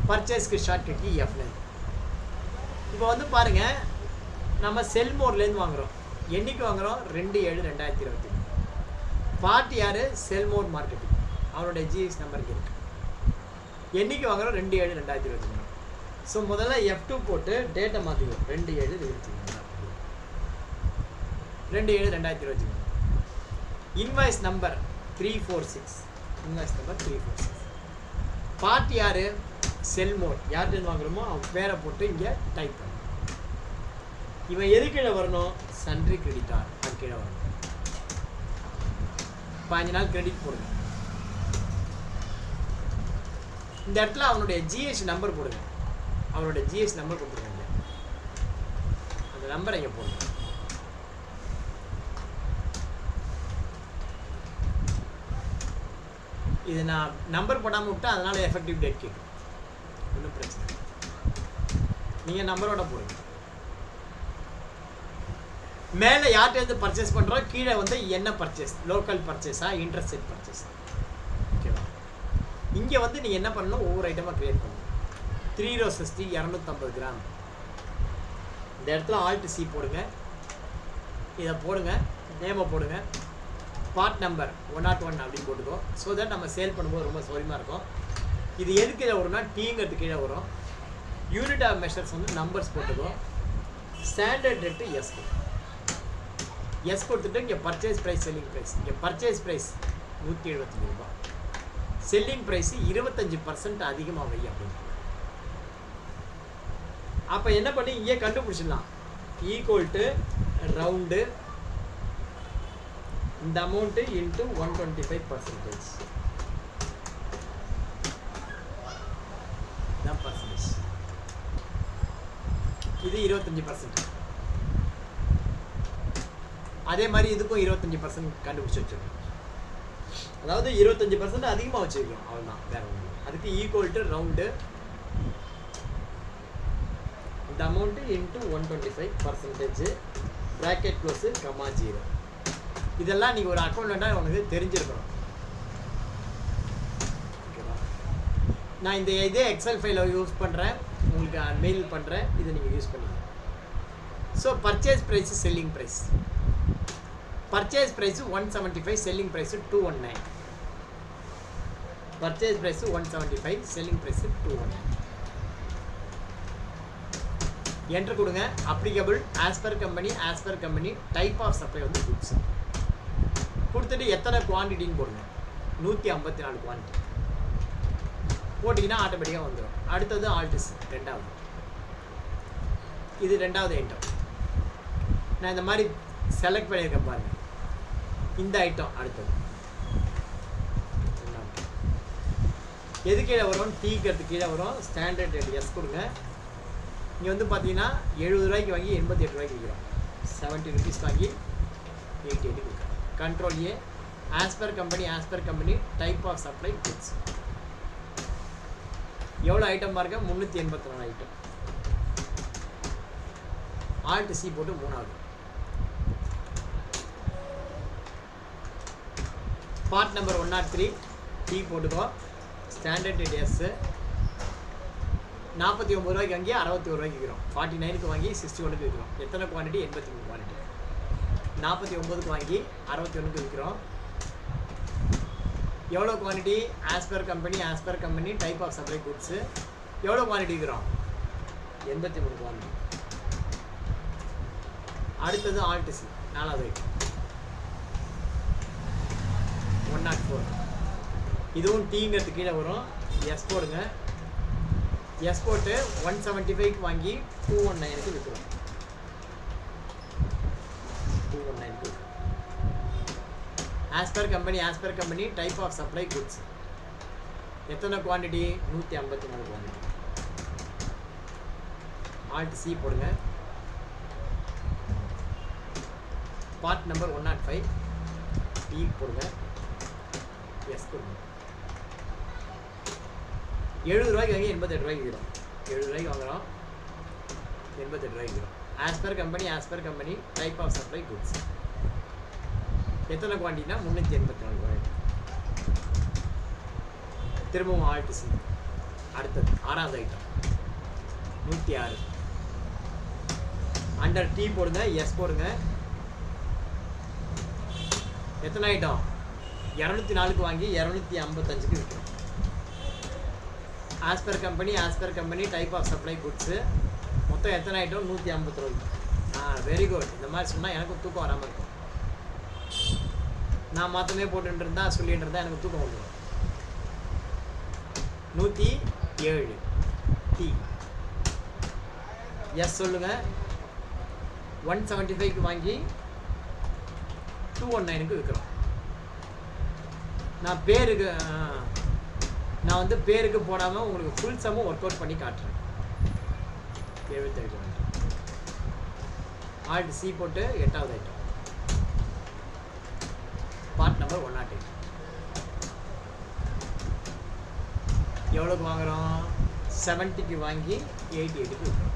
Speaker 1: பர்ச்சேஸ்க்கு ஷார்ட்கட் F9. இப்போ வந்து பாருங்க, நம்ம செல்மோர்லேருந்து வாங்குகிறோம். என்னைக்கு வாங்குகிறோம்? 2/7/2023. பார்ட்டி யார்? செல்மோர் மார்க்கெட்டிங். அவனுடைய ஜிஎஸ் நம்பருக்கு இருக்கு. என்னைக்கு வாங்குகிறோம்? 2/7/2023. ஸோ முதல்ல F2 போட்டு டேட்டை மாற்றிக்கிறோம். 2/7/2023. 2/7/2023. Invoice number 346. Invoice number 346. Party யார்? செல்மோர். யார்கிட்ட வாங்குறோமோ அவன் பேரை போட்டு இங்கே டைப் பண்ணணும். இவன் எது கீழே வரணும்? Sundry creditor. அது கீழே வரணும். 5 நாள் கிரெடிட் போடுங்க. இந்த இடத்துல அவனுடைய ஜிஎஸ் நம்பர் போடுங்க. அவனுடைய ஜிஎஸ் நம்பர் கொடுத்துருங்க. அந்த நம்பரை இங்கே போடுங்க. இது நான் நம்பர் போடாமல் விட்டா அதனால எஃபெக்டிவ் டேட் கேட்கும். ஒன்றும் பிரச்சனை இல்லை. நீங்கள் நம்பரோட போடுங்க. மேலே யார்கிட்ட பர்ச்சேஸ் பண்ணுறோம், கீழே வந்து என்ன பர்ச்சேஸ், லோக்கல் பர்ச்சேஸா இன்ட்ரெஸ்ட் பர்ச்சேஸா? ஓகேவா? இங்கே வந்து நீங்கள் என்ன பண்ணணும்? ஒவ்வொரு ஐட்டமாக க்ரியேட் பண்ணணும். 3 row 60 250 கிராம். இந்த இடத்துல ஆல்ட் சி போடுங்க. இதை போடுங்க, நேமை போடுங்க, பார்ட் நம்பர் 101 அப்படின்னு போட்டுக்கோ. ஸோ தட் நம்ம சேல் பண்ணும்போது ரொம்ப சௌரியமாக இருக்கும். இது எது கீழே வரும்னா டீங்கிறது கீழே வரும். யூனிட் ஆஃப் மெஷர்ஸ் வந்து நம்பர்ஸ் போட்டுக்கோ. ஸ்டாண்டர்ட் ரேட்டு எஸ் கொடுத்துட்டு இங்கே பர்ச்சேஸ் ப்ரைஸ், செல்லிங் ப்ரைஸ். இங்கே பர்ச்சேஸ் ப்ரைஸ் 175 ரூபாய், செல்லிங் ப்ரைஸ் 25% அதிகமாக வை அப்படின்னு. அப்போ என்ன பண்ணி இங்கே கண்டுபிடிச்சிடலாம். ஈக்குவல் டு ரவுண்டு இந்த அமௌண்ட்டு இன்ட்டு 125%. தான் பர்சன்டேஜ். இது 25%. அதே மாதிரி இதுக்கும் 25% கண்டுபிடிச்சி வச்சிருக்கோம். அதாவது 25% அதிகமாக வச்சிருக்கோம். அவ்வளோதான், வேற ஒன்று. அதுக்கு ஈக்குவல் டு ரவுண்டு இந்த amount into 125%, bracket close, comma 0. இதெல்லாம் நீங்கள் ஒரு அக்கௌண்ட்டாக உனக்கு தெரிஞ்சிருக்கணும். ஓகேவா? நான் இதே எக்ஸல் ஃபைலை யூஸ் பண்ணுறேன், உங்களுக்கு மெயில் பண்ணுறேன், இதை நீங்கள் யூஸ் பண்ணிங்க. So purchase price, selling price. Purchase price 175, selling price 219. Purchase price 175, selling price 219. Enter கொடுங்க. Applicable as per company, type of supply வந்து குட்ஸ் கொடுத்துட்டு எத்தனை குவான்டிட்டின்னு போடுங்க. 154 குவான்டிட்டி போட்டிங்கன்னா ஆட்டோமேட்டிக்காக வந்துடும். அடுத்தது ஆல்டிஸ் ரெண்டாவது. இது ரெண்டாவது ஐட்டம். நான் இந்த மாதிரி செலக்ட் பண்ணியிருக்கேன் பாருங்கள். இந்த ஐட்டம் அடுத்தது எது கீழே வரும்? டீக்கிறது கீழே வரும். ஸ்டாண்டர்ட் ரேட் எஸ் கொடுங்க. இங்கே வந்து பார்த்தீங்கன்னா 70 ரூபாய்க்கு வாங்கி 88 ரூபாய்க்கு விற்கிறோம். 70 rupees வாங்கி 88 கொடுக்குறோம். Control A. As per company, type of supply goods. எவ்வளோ ஐட்டம் பாருங்க? 384 ஐட்டம். ஆல்ட் சி போட்டு 3வது. பார்ட் நம்பர் 103 டி போட்டுக்கோ. Standard rate yes. 49 ரூபாய்க்கு வாங்கி 61 ரூபாய்க்கு விற்கிறோம். 49க்கு வாங்கி 61க்கு விற்கிறோம். எத்தனை குவான்டிட்டி? 83 குவான்டிட்டி. 49க்கு வாங்கி 61க்கு விற்கிறோம். எவ்வளோ quantity? As per company, type of supply goods. எவ்வளோ குவான்டிட்டி விற்கிறோம்? 83 குவான்டிட்டி. அடுத்தது ஆல்ட் சி 4வது ஐட்டம் 104. இதுவும் டீங்கிறது கீழே வரும். எஸ் போடுங்க. எஸ் போட்டு 175க்கு வாங்கி 219க்கு விற்கிறோம். 219க்கு as per company type of supply goods. எத்தனை குவான்டிட்டி? 154 குவான்டிட்டி. Alt C போடுங்க. பார்ட் நம்பர் 105 E போடுங்க. எஸ் போடுங்க. 70 ரூபாய்க்கு வாங்கி 88 ரூபாய்க்கு விற்கிறோம். 70 ரூபாய்க்கு வாங்குறோம், 88 ரூபாய்க்கு விற்கிறோம். as per company type of supply goods. எத்தனை குவான்டிட்டினா 384 ரூபாய். திரும்பவும் Alt C. அடுத்தது 6வது ஐட்டம் 106. அண்டர் T போடுங்க, எஸ் போடுங்க. எத்தனை ஐட்டம்? 204க்கு வாங்கி 255க்கு விற்கிறோம். as per company type of supply goods. மொத்தம் எத்தனை ஐட்டம்? 150 ரூபாய். Very good. இந்த மாதிரி சொன்னால் எனக்கு தூக்கம் வராமல் இருக்கும். நான் மொத்தமே போட்டுட்டு இருந்தா சொல்லிட்டு இருந்தா எனக்கு தூக்கம் வந்துடும். 107 T. எஸ் சொல்லுங்க. 175க்கு வாங்கி 219க்கு விற்கிறோம். நான் பேருக்கு போடாமல் உங்களுக்கு ஃபுல் சம்மும் ஒர்க் அவுட் பண்ணி காட்டுறேன். 77. Alt C போட்டு 8வது ஐட்டம் பார்ட் நம்பர் 108. எவ்வளோக்கு வாங்குகிறோம்? 70க்கு வாங்கி 88க்கு விற்கிறோம்.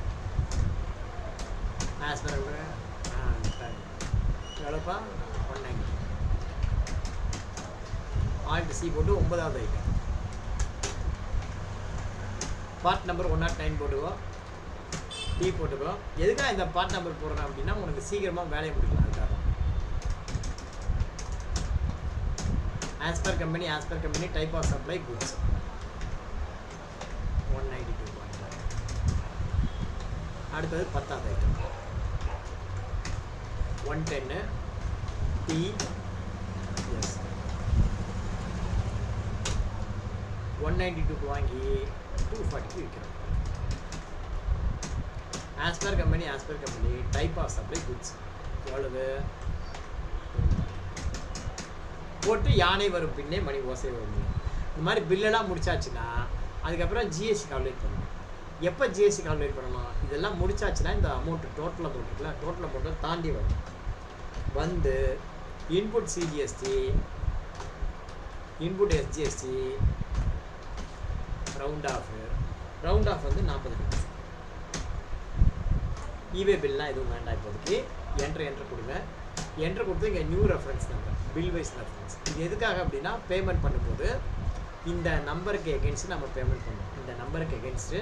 Speaker 1: ஆஸ் பர் எவ்வளோப்பா? 190. Alt C போட்டு 9வது ஐட்டம் பார்ட் நம்பர் 109 போட்டுக்கோ. டி போட்டுக்கோ. எதுக்காக இந்த பார்ட் நம்பர் போடுறேன் அப்படின்னா உனக்கு சீக்கிரமாக வேலையை முடிக்கலாம். அதுக்காக as per company type of supply goods. 192. அடுத்தது 10வது ஐட்டம் 110 T yes 192க்கு வாங்கி 240க்கு விற்கிறோம். as per company type of supply goods. எவ்வளவு போட்டு யானை வரும் பின்னே மணி ஓசை வரும். இந்த மாதிரி பில்லெல்லாம் முடிச்சாச்சுன்னா அதுக்கப்புறம் ஜிஎஸ்டி கால்குலேட் பண்ணணும். எப்போ ஜிஎஸ்டி கால்குலேட் பண்ணணும்? இதெல்லாம் முடிச்சாச்சுன்னா இந்த அமௌண்ட்டு டோட்டல் அமௌண்ட் இருக்குல்ல, டோட்டல் அமௌண்ட்டை தாண்டி வரும். வந்து input CGST, input SGST, round off வந்து 40. ஈவே பில்லாம் எதுவும் வேண்டாம். இப்போதைக்கு என்ட்ரு கொடுங்க. என்ட்ரு கொடுத்து இங்கே new reference number, bill wise reference. இது எதுக்காக அப்படின்னா பேமெண்ட் பண்ணும்போது இந்த நம்பருக்கு எகென்ஸ்ட் நம்ம பேமெண்ட் பண்ணணும். இந்த நம்பருக்கு எகென்ஸ்ட்டு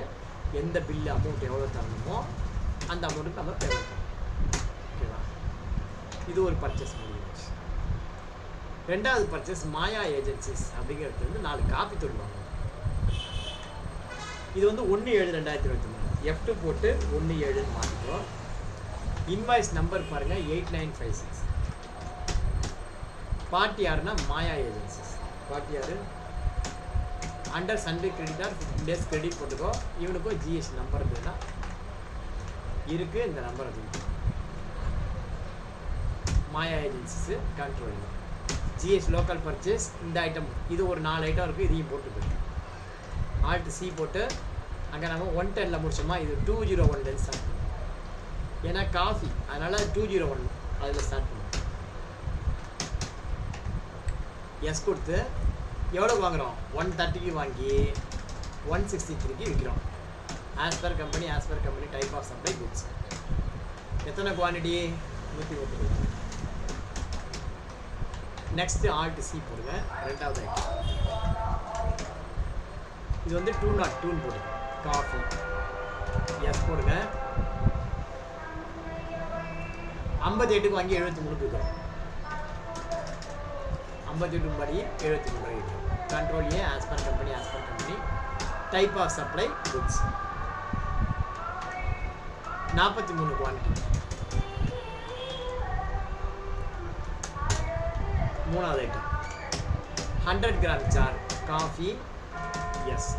Speaker 1: எந்த பில் அமௌண்ட் எவ்வளோ தரணுமோ அந்த அமௌண்ட்டுக்கு நம்ம பேமெண்ட் பண்ணணும். ஓகேவா? இது ஒரு பர்ச்சேஸ் முடிஞ்சிச்சு. 2வது பர்ச்சேஸ் மாயா ஏஜென்சிஸ் அப்படிங்கிறது வந்து 4 காப்பி தூள் வாங்கணும். இது வந்து 1/7/2023 F2 போட்டு 1/7 மாற்றிக்கிறோம். இன்வாய்ஸ் நம்பர் பாருங்கள் 8956. பார்ட்டி யாருன்னா மாயா ஏஜென்சிஸ். பார்ட்டி யாரு? Under sundry creditor 15 days credit போட்டுக்கோ. இவனுக்கும் ஜிஎஸ்டி நம்பர் இருந்ததுன்னா இருக்குது. இந்த நம்பர் அது Maya agencies control. GST local purchase இந்த ஐட்டம், இது ஒரு 4 ஐட்டம் இருக்குது. இதையும் போட்டுருக்கு. Alt C போட்டு அங்கே நம்ம 110ல் முடிச்சோமா, இது 201 ஸ்டார்ட் பண்ணும். ஏன்னா காஃபி, அதனால் 201 அதில் ஸ்டார்ட் பண்ணும். எஸ் கொடுத்து எவ்வளோ வாங்குகிறோம்? 130க்கு வாங்கி 163க்கு விற்கிறோம். as per company type of supply goods. எத்தனை குவான்டிட்டி? 130. நெக்ஸ்ட்டு Alt C போடுங்க. 2வது ஐட்டம் இது வந்து 202 போடுங்க. காஃபி எஸ் போடுங்க. 58க்கு வாங்கி 73க்கு விற்கிறோம். 58 படி 73 ரூபாய். Control A. as per company type of supply goods. 43 quantity. 3வது item 100 gram jar coffee s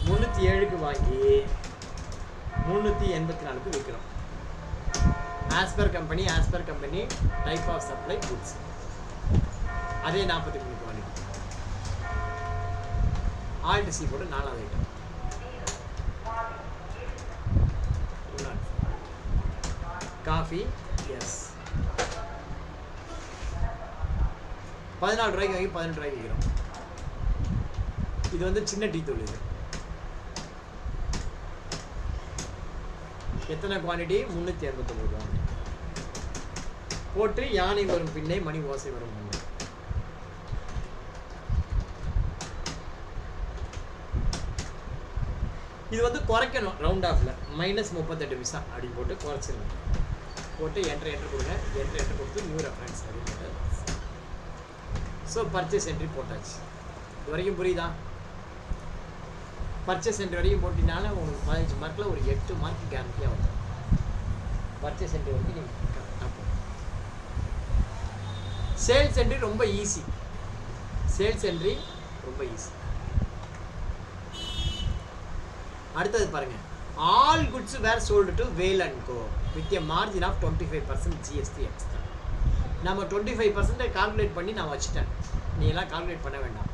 Speaker 1: 307க்கு வாங்கி 384க்கு விற்கிறோம். As per company type of supply goods. அதே 43 குவாலிட்டி. ஆல்ட் சி போட்டு 4வது ஐட்டம். காஃபி எஸ் 14 ரூபாய்க்கு வாங்கி 18 ரூபாய்க்கு விற்கிறோம். இது வந்து சின்ன டீ தூள். இது எத்தனை குவான்டிட்டி? 389 ரூபா போட்டு யானை வரும் பின்னே மணி ஓசை வரும் முன்னே. இது வந்து குறைக்கணும். ரவுண்ட் ஆஃபில் -38 பைசா அப்படின்னு போட்டு குறைச்சிடணும். போட்டு என்ட்ரு கொடுங்க. என்ட்ரு கொடுத்து நியூ ரெஃபரன்ஸ் அப்படின்னு போட்டு ஸோ பர்ச்சேஸ் என்ட்ரி போட்டாச்சு. இது வரைக்கும் புரியுதா? பர்ச்சேஸ் என்ட்ரி வரைக்கும் போட்டினால உங்களுக்கு 15 மார்க்கில் ஒரு 8 மார்க் கேரண்டியாக வரும். பர்ச்சேஸ் என்ட்ரி வந்து நீங்கள் கரெக்டாக போகும். சேல்ஸ் என்ட்ரி ரொம்ப ஈஸி. அடுத்தது பாருங்க. All goods were sold to Vel and go with a margin of 25% GST extra. நம்ம 25% கால்குலேட் பண்ணி நான் வச்சுட்டேன். நீ எல்லாம் கால்குலேட் பண்ண வேண்டாம்.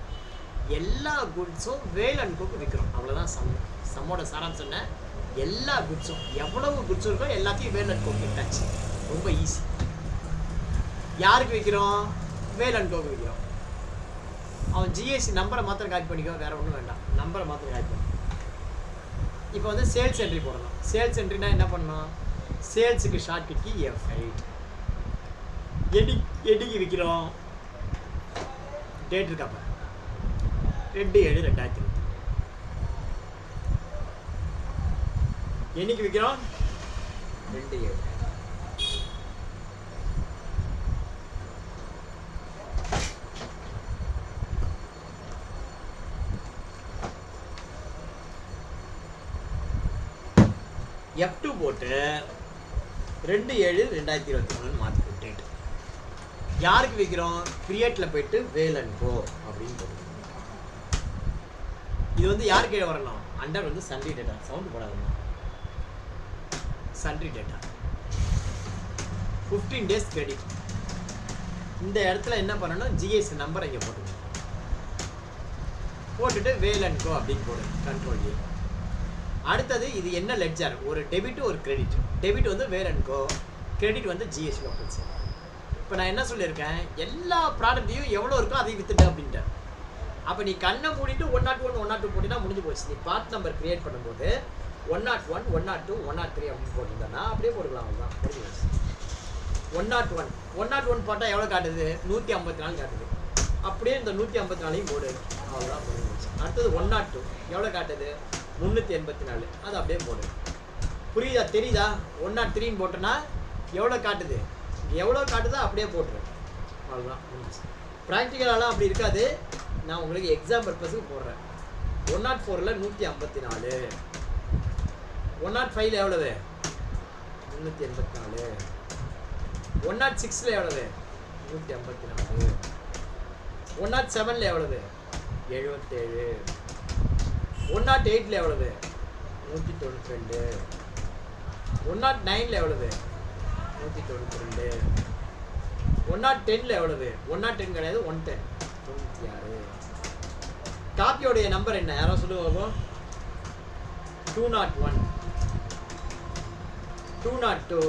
Speaker 1: எல்லா குட்ஸும் வேல் அண்ட் கோக்கு விற்கிறோம். அவ்வளோதான் சம்மோட சாராம்சம். சொன்ன எல்லா குட்ஸும் எவ்வளவு குட்ஸ் இருக்கோ எல்லாத்தையும் வேல் அண்ட் கோக்கு விட்டாச்சு. ரொம்ப ஈஸி. யாருக்கு விற்கிறோம்? வேல் அண்ட் கோக்கு விற்கிறோம். அவன் ஜிஎஸ்டி நம்பரை மாத்திரம் காப்பி பண்ணிக்கோ, வேற ஒன்றும் வேண்டாம். நம்பரை மாத்திரம் காப்பி பண்ணி இப்போ வந்து சேல்ஸ் என்ட்ரி போடணும். சேல்ஸ் என்ட்ரினா என்ன பண்ணணும்? சேல்ஸுக்கு ஷார்ட் கிட்கி F8. என்னைக்கு விற்கிறோம்? டேட் இருக்காப்ப 2/7/2020. என்னைக்கு விற்கிறோம்? 2/7. F2 போட்டு 2/7/2021 மாற்றி டேட். யாருக்கு விற்கிறோம்? கிரியேட்டில் போயிட்டு வேல் அண்ட் கோ அப்படின்னு போட்டு. இது வந்து யாருக்கு வரணும்? அண்டர் வந்து சன்ட்ரி டேட்டா. சவுண்ட் போடாதுங்க. Sundry debtor 15 days credit. இந்த இடத்துல என்ன பண்ணணும்? ஜிஎஸ்டி நம்பர் இங்கே போட்டுட்டு வேல் அண்ட் கோ அப்படின்னு போடுங்க. கண்ட்ரோல் ஏ. அடுத்தது இது என்ன லெட்ஜர்? ஒரு டெபிட் ஒரு கிரெடிட். டெபிட் வந்து வேல் அண்ட் கோ, கிரெடிட் வந்து ஜிஎஸ்டி லோக்கல் சேல். இப்போ நான் என்ன சொல்லியிருக்கேன்? எல்லா ப்ராடக்ட்டையும் எவ்வளோ இருக்கோ அதையும் வித்துட்டேன் அப்படின்ட்டு. அப்போ நீ கண்ணை மூடிட்டு 101 102 போட்டினா முடிஞ்சு போச்சு. நீ பார்ட் நம்பர் கிரியேட் பண்ணும்போது 101 102 103 அப்படின்னு போட்டிருந்தேன்னா அப்படியே போட்டுக்கலாம். அவ்வளோதான், முடிஞ்சு போச்சு. 101 போட்டால் எவ்வளோ காட்டுது? 154 காட்டுது. அப்படியே இந்த 154ஐயும் போடு. அவ்வளோதான், முடிஞ்சு போச்சு. அடுத்தது 102 எவ்வளோ காட்டுது? 384. அது அப்படியே போடு. புரியுதா? தெரியுதா? 103ன்னு போட்டோன்னா எவ்வளோ காட்டுது? எவ்வளோ காட்டுதோ அப்படியே போட்டுரு. அவ்வளோதான், முடிஞ்சு. ப்ராக்டிக்கலாலாம் அப்படி இருக்காது. நான் உங்களுக்கு எக்ஸாம் பர்பஸுக்கு போடுறேன். 104ல் 154. 105ல் எவ்வளவு? 384. 106ல் எவ்வளவு? 154. 107ல் எவ்வளவு? 77. 108ல் எவ்வளவு? 192. 109ல் எவ்வளவு? 192. 110ல் எவ்வளவு? 110 கிடையாது, 110. 96. காப்பியோடைய நம்பர் என்ன? யாரோ சொல்லுவாங்க. 201, 202,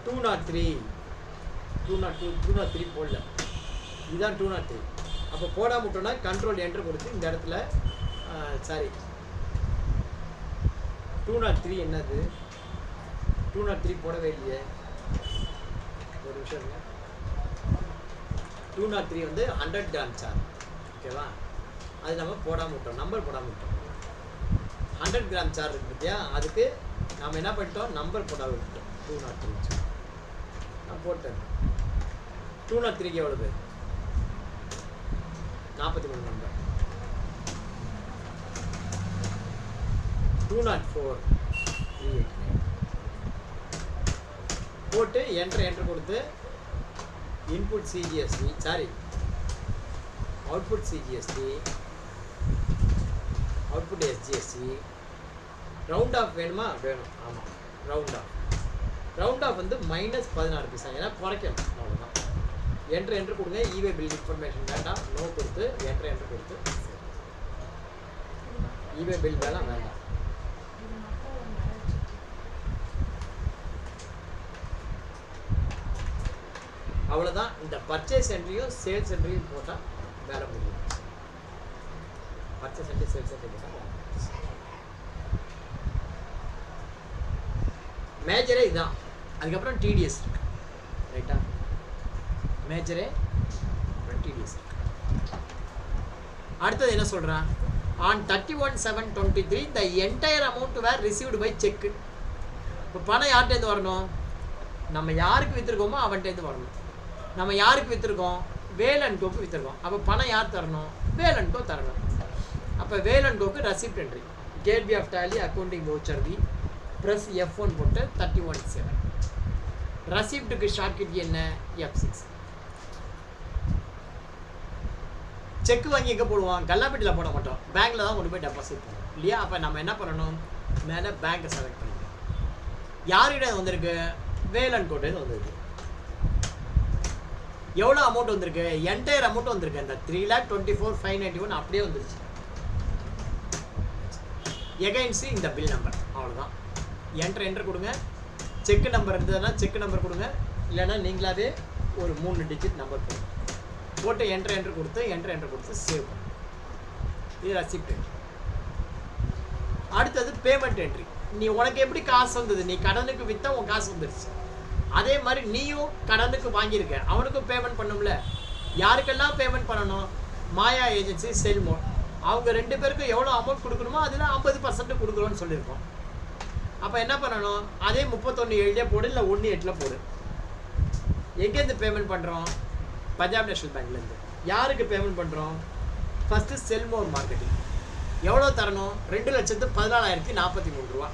Speaker 1: 203. 203 போடல. இதுதான் 203. அப்போ போடாம விட்டோம்னா கண்ட்ரோல் என்ட்ரு கொடுத்து இந்த இடத்துல சாரி 203 என்னது? 203 போடவே இல்லையே. ஒரு நிமிஷம் இருங்க. 203 வந்து 100 கிராம் சார். ஓகேவா? அது நம்ம போடாமல் விட்டோம், நம்பர் போடாமல் விட்டோம். 100 கிராம் சார் இருக்கு பார்த்தியா? அதுக்கு நாம் என்ன பண்ணிட்டோம்? நம்பர் போடாமல் விட்டோம். 203 நான் போட்டேன். 203க்கு எவ்வளவு? 43 நம்பர். 204 389 போட்டு என்ட்ரு கொடுத்து input CGST sorry output CGST output SGST. Round off வேணுமா? வேணும். ஆமாம், ரவுண்ட் ஆஃப் வந்து -16 பைசா. ஏன்னா குறைக்கணும், அவ்வளோதான். என்ட்ரு கொடுங்க. இவே பில் இன்ஃபர்மேஷன் வேண்டாம், நோ கொடுத்து என்ட்ரு கொடுத்து இவே பில் வேண்டாம். அவ்வளோதான். இந்த பர்ச்சேஸ் என்ட்ரியும் சேல்ஸ் என்ட்ரியும் போட்டால் வேலை முடியும். பர்ச்சேஸ் என்ட்ரி சேல்ஸ் என்ட்ரி போட்டால் மேஜரே இதுதான். அதுக்கப்புறம் டிடிஎஸ் இருக்கு, ரைட்டா? மேஜரே அப்புறம் டிடிஎஸ் இருக்கு. அடுத்தது என்ன சொல்கிறான்? On 31/7/23 the entire amount were received by check. இப்போ பணம் யார்கிட்டேருந்து வரணும்? நம்ம யாருக்கு விற்றுருக்கோமோ அவன்கிட்டேருந்து வரணும். நம்ம யாருக்கு விற்றுருக்கோம்? வேல் அண்ட் கோக்கு விற்றுருக்கோம். அப்போ பணம் யார் தரணும்? வேல் அண்ட் கோ தரணும். அப்போ வேல் அண்ட் கோக்கு receipt entry, gateway of Tally accounting voucher V plus F1 போட்டு 31/7. ரெசிப்ட்டுக்கு ஷார்ட்கட் என்ன? F6. செக் வாங்கி எங்கே போடுவோம்? கல்லாப்பட்டியில் போட மாட்டோம், பேங்க்கில் தான் கொண்டு போய் டெபாசிட் பண்ணுவோம், இல்லையா? அப்போ நம்ம என்ன பண்ணணும்? மேலே பேங்க்கை செலக்ட் பண்ணிக்கணும். யார்கிட்ட வந்திருக்கு? வேல் அண்ட் கோட்டேருந்து வந்திருக்கு. எவ்வளோ அமௌண்ட் வந்திருக்கு? என்டையர் அமௌண்ட் வந்திருக்கு. இந்த 3,24,591 அப்படியே வந்துருச்சு. எகைன்ஸு இந்த பில் நம்பர், அவ்வளோதான். என்ட்ரு கொடுங்க. செக் நம்பர் இருந்ததுன்னா செக் நம்பர் கொடுங்க, இல்லைன்னா நீங்களாவே ஒரு 3 டிஜிட் நம்பர் கொடுங்க. போட்டு என்ட்ரு கொடுத்து சேவ் பண்ணுங்க. இது ரெசிப்ட் என்ட்ரி. அடுத்தது பேமெண்ட் என்ட்ரி. நீ உனக்கு எப்படி காசு வந்தது? நீ கடனுக்கு விற்றா உன் காசு வந்துருச்சு. அதே மாதிரி நீயும் கடனுக்கு வாங்கியிருக்க, அவனுக்கும் பேமெண்ட் பண்ணும்ல. யாருக்கெல்லாம் பேமெண்ட் பண்ணணும்? மாயா ஏஜென்சி, செல்மோன், அவங்க 2 பேருக்கும் எவ்வளோ அமௌண்ட் கொடுக்கணுமோ அதில் 50% கொடுக்குறோன்னு சொல்லியிருக்கோம். அப்போ என்ன பண்ணணும்? அதே 31/7 போடு, இல்லை 1/8 போடு. எங்கேருந்து பேமெண்ட் பண்ணுறோம்? பஞ்சாப் நேஷனல் பேங்க்லேருந்து. யாருக்கு பேமெண்ட் பண்ணுறோம்? First sellmore marketing. எவ்வளோ தரணும்? 2,14,043 ரூபா.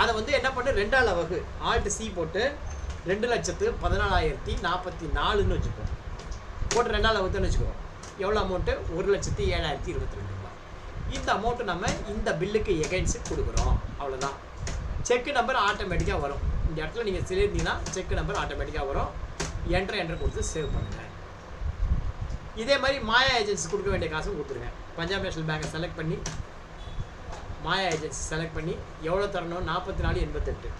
Speaker 1: அதை வந்து என்ன பண்ணு? 2ஆல் வகு, Alt C போட்டு 2,14,044ன்னு வச்சுக்கோம். போட்டு 2ஆல் வகுத்துன்னு வச்சுக்கோம். எவ்வளோ அமௌண்ட்டு? 1,07,022 ரூபா. இந்த அமௌண்ட்டு நம்ம இந்த பில்லுக்கு எகைன்ஸ்ட் கொடுக்குறோம், அவ்வளோதான். செக் நம்பர் ஆட்டோமேட்டிக்காக வரும். இந்த இடத்துல நீங்கள் சொல்லியிருந்தீங்கன்னா செக் நம்பர் ஆட்டோமேட்டிக்காக வரும். என்ட்ரு கொடுத்து சேவ் பண்ணுங்கள். இதே மாதிரி மாயா ஏஜென்சி கொடுக்க வேண்டிய காசும் கொடுத்துருங்க. பஞ்சாப் நேஷனல் பேங்கை செலக்ட் பண்ணி மாயா ஏஜென்சி செலக்ட் பண்ணி எவ்வளோ தரணும்? 44,88.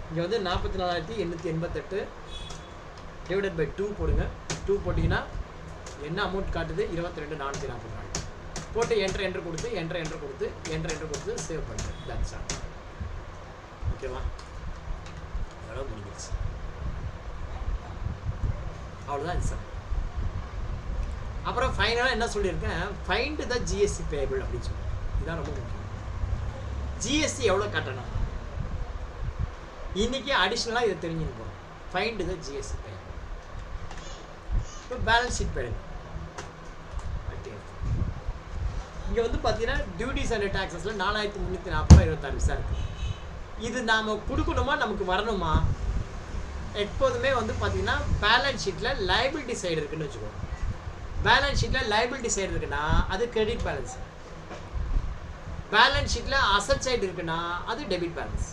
Speaker 1: இங்கே வந்து 44,888 டிவைடட் பை 2 போடுங்க. 2 போட்டிங்கன்னா என்ன அமௌண்ட் காட்டுது? 22,444. போட்டு என்ட்ரு கொடுத்து சேவ் பண்ணுங்க. That's all. ஓகேவா? எவ்வளோ முடிஞ்சிருச்சு, அவ்வளோதான் சார். அப்புறம் ஃபைனலாக என்ன சொல்லியிருக்கேன்? ஃபைண்ட் த ஜிஎஸ்டி பேபிள் அப்படின்னு சொல்லுவேன். இதுதான் ரொம்ப முக்கியம். ஜிஎஸ்டி எவ்வளோ கட்டணும்? இன்றைக்கி அடிஷ்னலாக இதை தெரிஞ்சுன்னு போகிறோம். Find the GST payable. இப்போ பேலன்ஸ் ஷீட் போயிடுங்க. இங்கே வந்து பார்த்தீங்கன்னா டியூட்டிஸ் அண்ட் டாக்ஸஸில் 4,340.26 பைசா இருக்குது. இது நாம் கொடுக்கணுமா நமக்கு வரணுமா? எப்போதுமே வந்து பார்த்தீங்கன்னா பேலன்ஸ் ஷீட்டில் லைபிலிட்டி சைடு இருக்குன்னு வச்சுக்கோங்க. பேலன்ஸ் ஷீட்டில் லைபிலிட்டி சைடு இருக்குன்னா அது கிரெடிட் பேலன்ஸ். பேலன்ஸ் ஷீட்டில் அசட் சைடு இருக்குன்னா அது டெபிட் பேலன்ஸ்.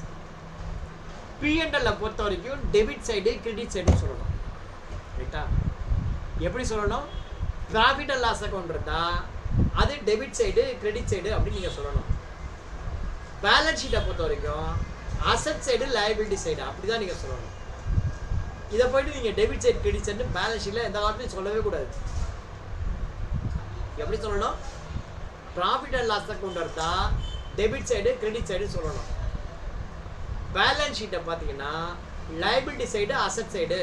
Speaker 1: P&L பொறுத்த வரைக்கும் டெபிட் சைடு கிரெடிட் சைடுன்னு சொல்லணும், ரைட்டா? எப்படி சொல்லணும்? ப்ராஃபிட் அண்ட் லாஸ் அக்கௌண்ட் இருந்தால் அது டெபிட் சைடு கிரெடிட் சைடு அப்படின்னு நீங்கள் சொல்லணும். பேலன்ஸ் ஷீட்டை பொறுத்த வரைக்கும் அசட் சைடு லைபிலிட்டி சைடு அப்படி தான் நீங்கள் சொல்லணும். இதை போய்ட்டு நீங்கள் debit side credit side balance ஷீட்டில் எந்த வார்த்தையும் சொல்லவே கூடாது. எப்படி சொல்லணும்? ப்ராஃபிட் அண்ட் லாஸ் அக்கௌண்ட் இருந்தால் டெபிட் சைடு கிரெடிட் சைடு சொல்லணும். பேலன்ஸ் ஷீட்டை பார்த்தீங்கன்னா லைபிலிட்டி சைடு அசட் சைடு,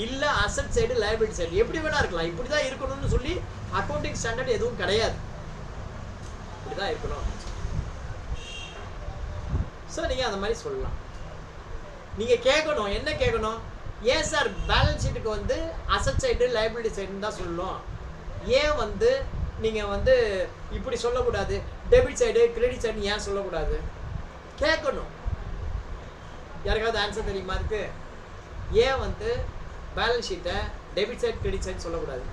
Speaker 1: இல்லை அசட் சைடு லைபிலிட்டி சைடு, எப்படி வேணா இருக்கலாம். இப்படி தான் இருக்கணும்னு சொல்லி அக்கௌண்டிங் ஸ்டாண்டர்ட் எதுவும் கிடையாது. இப்படி தான் இருக்கணும். ஸோ நீங்கள் அந்த மாதிரி சொல்லலாம். நீங்கள் கேட்கணும், என்ன கேட்கணும்? ஏன் சார் பேலன்ஸ் ஷீட்டுக்கு வந்து அசட் சைடு லைபிலிட்டி சைடுன்னு தான் சொல்லணும், ஏன் வந்து நீங்கள் வந்து இப்படி சொல்லக்கூடாது, டெபிட் சைடு கிரெடிட் சைடு ஏன் சொல்லக்கூடாது? கேட்கணும். யாருக்காவது ஆன்சர் தெரியுமா இருக்கு? ஏன் வந்து பேலன்ஸ் ஷீட்டை டெபிட் சைடு கிரெடிட் சைடு சொல்லக்கூடாது?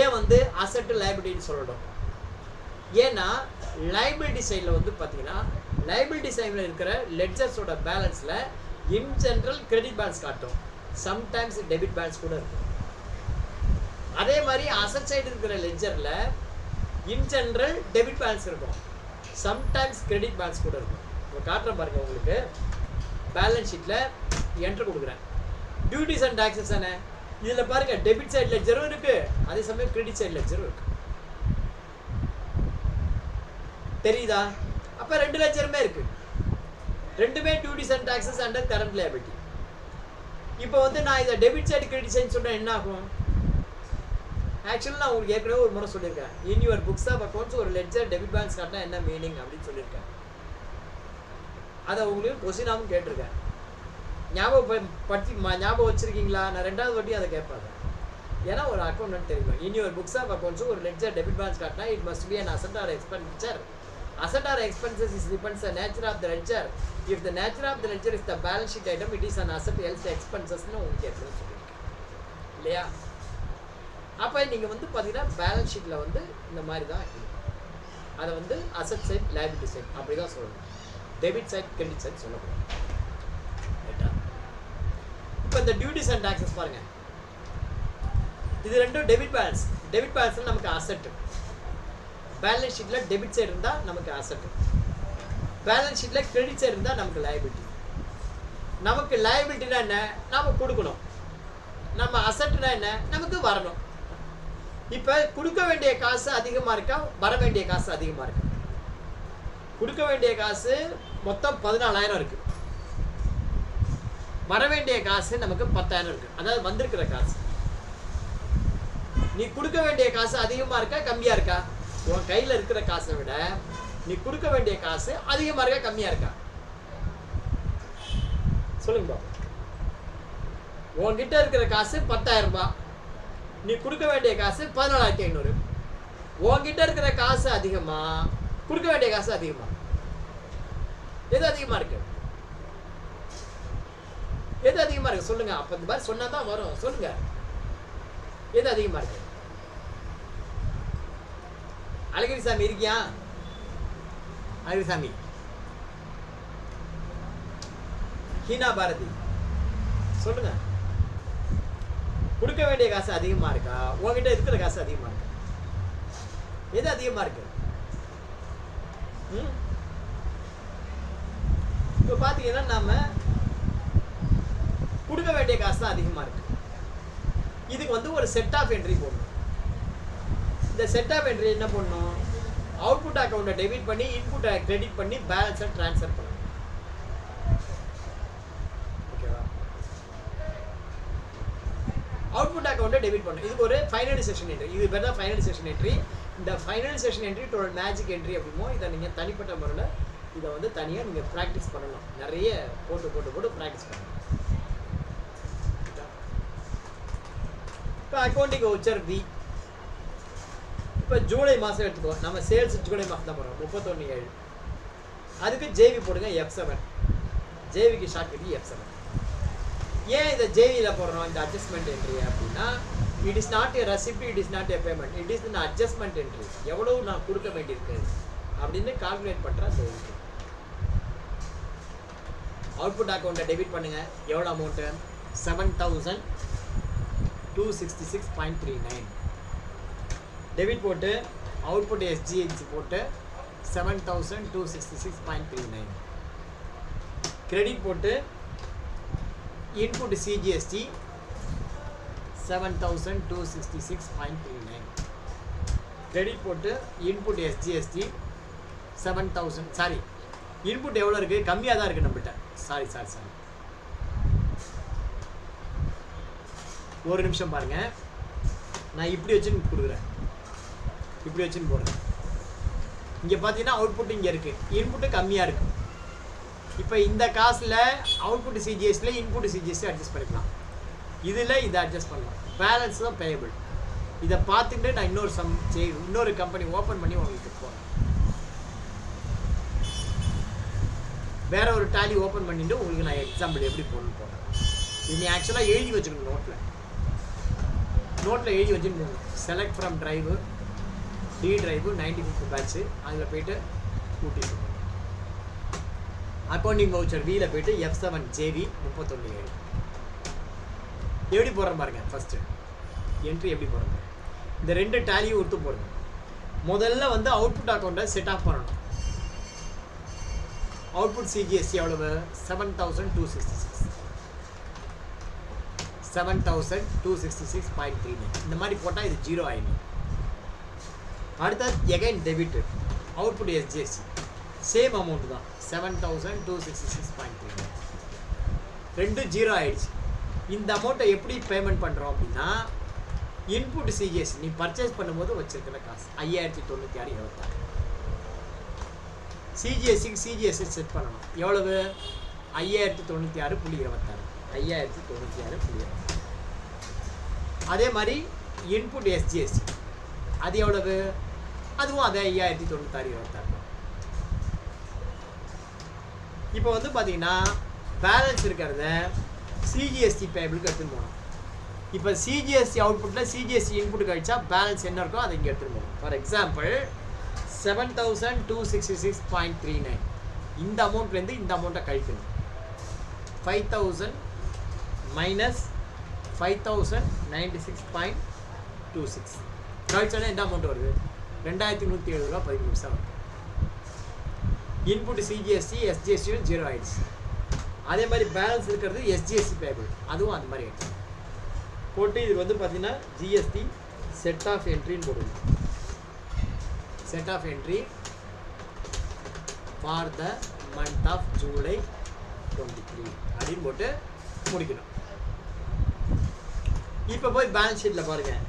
Speaker 1: ஏன் வந்து அசட் லைபிலிட்டின்னு சொல்லணும்? ஏன்னா லைபிலிட்டி சைடில் வந்து பார்த்தீங்கன்னா லைபிலிட்டி சைடில் இருக்கிற லெட்ஜர்ஸோட பேலன்ஸில் இன் ஜென்ரல் கிரெடிட் பேலன்ஸ் காட்டும், சம்டைம்ஸ் டெபிட் பேலன்ஸ் கூட இருக்கும். அதே மாதிரி அசட் சைடு இருக்கிற லெட்ஜரில் இன் ஜென்ரல் டெபிட் பேலன்ஸ் இருக்கும், சம்டைம்ஸ் கிரெடிட் பேலன்ஸ் கூட இருக்கும். இப்போ காட்டுறேன் பாருங்கள் உங்களுக்கு, பேலன்ஸ் ஷீட்டில் என்ட்ரு கொடுக்குறேன். டியூட்டிஸ் அண்ட் டாக்ஸஸ் தானே, இதில் பாருங்கள் டெபிட் சைடு லெட்ஜரும் இருக்குது, அதே சமயம் கிரெடிட் சைடு லெட்ஜரும் இருக்குது. தெரியுதா? அப்போ 2 லெட்ஜருமே இருக்குது, ரெண்டுமே duties and taxes under current liability. இப்போ வந்து நான் இதை டெபிட் சைடு கிரெடிட் சைடு சொன்னால் என்ன ஆகும்? ஆக்சுவலாக நான் உங்களுக்கு ஏற்கனவே ஒரு முறை சொல்லியிருக்கேன், in your books of accounts ஒரு லெட்ஜர் டெபிட் பேலன்ஸ் காட்டினா என்ன மீனிங் அப்படின்னு சொல்லியிருக்கேன். அதை உங்களுக்கு கொஸ்டினாகவும் கேட்டிருக்கேன். ஞாபகம் வச்சுருக்கீங்களா? நான் 2வது வாட்டி அதை கேட்பாங்க. ஏன்னா ஒரு அக்கௌண்ட் தெரியும். In your books of accounts ஒரு லெட்ஜர் டெபிட் பேலன்ஸ் காட்டினா it must be an asset or expenditure. Asset or expenses is depends on the nature of the ledger. If the nature of the ledger is the balance sheet item, it is an asset, else expenses னு உங்களுக்கு ஏற்கனவே சொல்லியிருக்கேன் இல்லையா? அப்போ நீங்கள் வந்து பார்த்தீங்கன்னா balance ஷீட்டில் வந்து இந்த மாதிரி தான் இருக்கும். அதை வந்து அசட் சைட் லைபிலிட்டி சைட் அப்படி தான் சொல்லணும், டெபிட் சைட் கிரெடிட் சைட் சொல்லக்கூடாது. ரைட்டா? இப்போ இந்த டியூட்டிஸ் அண்ட் டாக்ஸஸ் பாருங்கள், இது ரெண்டும் டெபிட் பேலன்ஸ். டெபிட் பேலன்ஸ் நமக்கு அசட், பேலன்ஸ் ஷீட்டில் டெபிட் சைடு இருந்தால் நமக்கு அசட், பேலன்ஸ் ஷீட்டில் கிரெடிட் சைடு இருந்தால் நமக்கு லைபிலிட்டி. நமக்கு லைபிலிட்டினா என்ன? நம்ம கொடுக்கணும். நம்ம அசட்னா என்ன? நமக்கு வரணும். இப்போ கொடுக்க வேண்டிய காசு அதிகமாக இருக்கா, வர வேண்டிய காசு அதிகமாக இருக்கா? கொடுக்க வேண்டிய காசு மொத்தம் 14,000 இருக்குது, வர வேண்டிய காசு நமக்கு 10,000 இருக்குது. அதாவது வந்திருக்கிற காசு. நீ கொடுக்க வேண்டிய காசு அதிகமாக இருக்கா கம்மியாக இருக்கா? உன் கையில் இருக்கிற காசை விட நீ கொடுக்க வேண்டிய காசு அதிகமாக இருக்கா கம்மியாக இருக்கா? சொல்லுங்க. உன்கிட்ட இருக்கிற காசு 10,000 ரூபாய், நீ கொடுக்க வேண்டிய காசு 14,500. உன்கிட்ட இருக்கிற காசு அதிகமா, கொடுக்க வேண்டிய காசு அதிகமா? எது அதிகமா இருக்கு? எது அதிகமா இருக்கு சொல்லுங்க. அப்ப இந்த மாதிரி சொன்னா தான் வரும். சொல்லுங்க, எது அதிகமா இருக்கு? அழகிரிசாமி இருக்கியா? அழகிரிசாமி, ஹீனா பாரதி சொல்லுங்க. கொடுக்க வேண்டிய காசு அதிகமா இருக்கா, உங்ககிட்ட இருக்கிற காசு அதிகமா இருக்கா? எது அதிகமா இருக்கு? இப்ப பாத்தீங்கன்னா நாம கொடுக்க வேண்டிய காசு தான் அதிகமா இருக்கு. இதுக்கு வந்து ஒரு செட் ஆஃப் என்ட்ரி போடணும். இந்த செட் ஆஃப் என்ட்ரி என்ன பண்ணணும்? அவுட்புட் அக்கௌண்ட்டை டெபிட் பண்ணி இன்புட்டை கிரெடிட் பண்ணி பேலன்ஸை ட்ரான்ஸ்ஃபர் பண்ணணும். ஓகேவா? அவுட்புட் அக்கௌண்ட்டை டெபிட் பண்ணணும். இதுக்கு ஒரு ஃபைனலைசேஷன் என்ட்ரி. இது பேர் தான் ஃபைனலைசேஷன் என்ட்ரி. இந்த ஃபைனலைசேஷன் என்ட்ரி டோட மேஜிக் என்ட்ரி அப்படிமோ. இதை நீங்கள் தனிப்பட்ட முறையில் இதை வந்து தனியாக நீங்கள் ப்ராக்டிஸ் பண்ணணும். நிறைய போட்டு ப்ராக்டிஸ் பண்ணணும். இப்போ அக்கௌண்டிங் வவுச்சர் பி. இப்போ ஜூலை மாதம் எடுத்துக்கோ. நம்ம சேல்ஸ் ஜூலை மாதம் தான் போகிறோம், 31/7. அதுக்கு ஜேவி போடுங்க F7. ஜேவிக்கு ஷார்ட் கட்டி F7. ஏன் இதை ஜேவியில் போடுறோம் இந்த அட்ஜஸ்ட்மெண்ட் என்ட்ரி அப்படின்னா, it is not A receipt, it is not A payment, it is in adjustment entry. எவ்வளவு நான் கொடுக்க வேண்டியிருக்கு அப்படின்னு கால்குலேட் பண்ணுறா ஜேவிக்கு. அவுட்புட் அக்கௌண்ட்டை டெபிட் பண்ணுங்கள். எவ்வளோ அமௌண்ட்டு? 7,266.39. டெபிட் போட்டு அவுட்புட் SGH போட்டு 7,266.39. கிரெடிட் போட்டு இன்புட் CGST 7,266.39. கிரெடிட் போட்டு இன்புட் SGST 7,000. சாரி, இன்புட் எவ்வளோ இருக்குது? கம்மியாக தான் இருக்குது நம்மகிட்ட. சாரி. ஒரு நிமிஷம் பாருங்க. நான் இப்படி வச்சுன்னு கொடுக்குறேன், இப்படி வச்சுன்னு போடுறேன். இங்கே பார்த்தீங்கன்னா அவுட்புட் இங்கே இருக்குது, இன்புட்டு கம்மியாக இருக்குது. இப்போ இந்த காசில் அவுட்புட் CGSடியில் இன்புட் CGSடி அட்ஜஸ்ட் பண்ணிக்கலாம். இதில் இதை அட்ஜஸ்ட் பண்ணலாம். பேலன்ஸ் தான் பேயபிள். இதை பார்த்துட்டு நான் இன்னொரு கம்பெனி ஓப்பன் பண்ணி உங்களுக்கு போகிறேன். வேற ஒரு டேலி ஓப்பன் பண்ணிட்டு உங்களுக்கு நான் எக்ஸாம்பிள் எப்படி போடணும் போகிறேன். இது நீ ஆக்சுவலாக எழுதி வச்சுக்கணும். நோட்டில் எழுதி வச்சுன்னு select from drive D drive 95th batch அதில் போயிட்டு ஊட்டி அக்கௌண்டிங் வவுச்சர் வியில் போயிட்டு F7 JV 31 எப்படி போடுற பாருங்க. ஃபஸ்ட்டு என்ட்ரி எப்படி போடுறாங்க, இந்த 2 டேலியும் ஒத்து போடுங்க. முதல்ல வந்து அவுட்புட் அக்கௌண்ட்டை செட் ஆஃப் பண்ணணும். அவுட்புட் CGST எவ்வளவு 7266.39 இந்த மாதிரி போட்டால் இது 0 ஆயிடும். அடுத்தது again debit output SGST same amount தான் 7266.39 ரெண்டும் 0 ஆயிடுச்சு. இந்த அமௌண்ட்டை எப்படி பேமெண்ட் பண்ணுறோம் அப்படின்னா இன்புட் CGST நீ பர்ச்சேஸ் பண்ணும்போது வச்சிருக்கிற காசு 5096.26 CGST செட் பண்ணணும். எவ்வளவு 5096.26 5096.26. அதே மாதிரி இன்புட் SGST அது எவ்வளவு, அதுவும் அதே 5096.26. இப்போ வந்து பார்த்தீங்கன்னா பேலன்ஸ் இருக்கிறத CGST பேபிளுக்கு எடுத்துன்னு போகணும். இப்போ CGST அவுட்புட்டில் CGST இன்புட் கழிச்சா பேலன்ஸ் என்ன இருக்கோ அதை இங்கே எடுத்துன்னு போகணும். ஃபார் எக்ஸாம்பிள் 7266.39 இந்த அமௌண்ட்லேருந்து இந்த அமௌண்ட்டை கழிக்கணும். 5000 மைனஸ் 5096.26 கழிச்சோன்னா எந்த அமௌண்ட் வருது 2170.13 வருது. இன்புட் CGST SGST 0 ஆயிடுச்சு. அதே மாதிரி பேலன்ஸ் இருக்கிறது SGST பேபிள் அதுவும் அந்த மாதிரி ஆயிடுச்சு. போட்டு இது வந்து பார்த்தீங்கன்னா GST செட் ஆஃப் என்ட்ரின்னு போடுது. Set off entry for the month of July 23 அப்படின்னு போட்டு முடிக்கணும். இப்போ போய் பேலன்ஸ் ஷீட்டில் பாருங்கள்.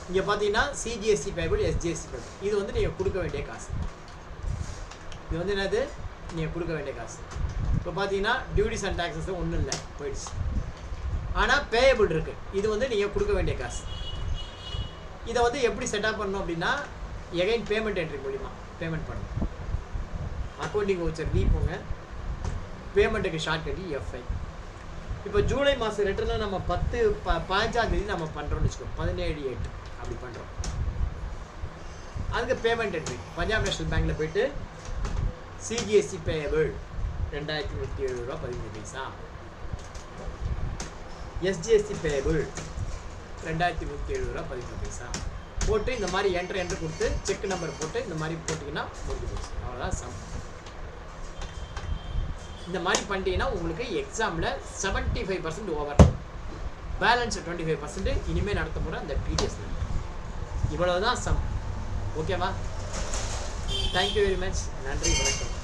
Speaker 1: இங்கே பார்த்தீங்கன்னா CGST பேபிள் SGST பேபிள் இது வந்து நீங்கள் கொடுக்க வேண்டிய காசு. இது வந்து என்னது நீங்கள் கொடுக்க வேண்டிய காசு. இப்போ பார்த்தீங்கன்னா டியூட்டிஸ் அண்ட் டாக்ஸஸ் ஒன்றும் இல்லை போயிடுச்சு. ஆனால் பேயபிள் இருக்குது, இது வந்து நீங்கள் கொடுக்க வேண்டிய காசு. இதை வந்து எப்படி செட்டப் பண்ணணும் அப்படின்னா எகைன் பேமெண்ட் என்ட்ரி மூலிமா பேமெண்ட் பண்ணணும். அக்கௌண்டிங் வவுச்சர் V போங்க, பேமெண்ட்டுக்கு ஷார்ட் கட்டி F5. இப்போ ஜூலை மாதம் ரிட்டர்னை நம்ம 15ஆம் தேதி நம்ம பண்ணுறோம்னு வச்சுக்கோம். 17/8 அப்படி பண்ணுறோம். அதுக்கு பேமெண்ட் என்ட்ரி பஞ்சாப் நேஷனல் பேங்க்கில் போயிட்டு CGST பேயபிள் 2107.13 SGST பேயபிள் 2107.13 போட்டு இந்த மாதிரி என்ட்ரு கொடுத்து செக் நம்பர் போட்டு இந்த மாதிரி போட்டிங்கன்னா முடிஞ்சு போச்சு. அவ்வளோதான் சம். இந்த மாதிரி பண்ணிட்டீங்கன்னா உங்களுக்கு எக்ஸாமில் 75% ஓவர், பேலன்ஸ் 25% இனிமேல் நடத்த போகிற அந்த TDS. இவ்வளவுதான் சம். ஓகேவா? Thank you very much. நன்றி, வணக்கம்.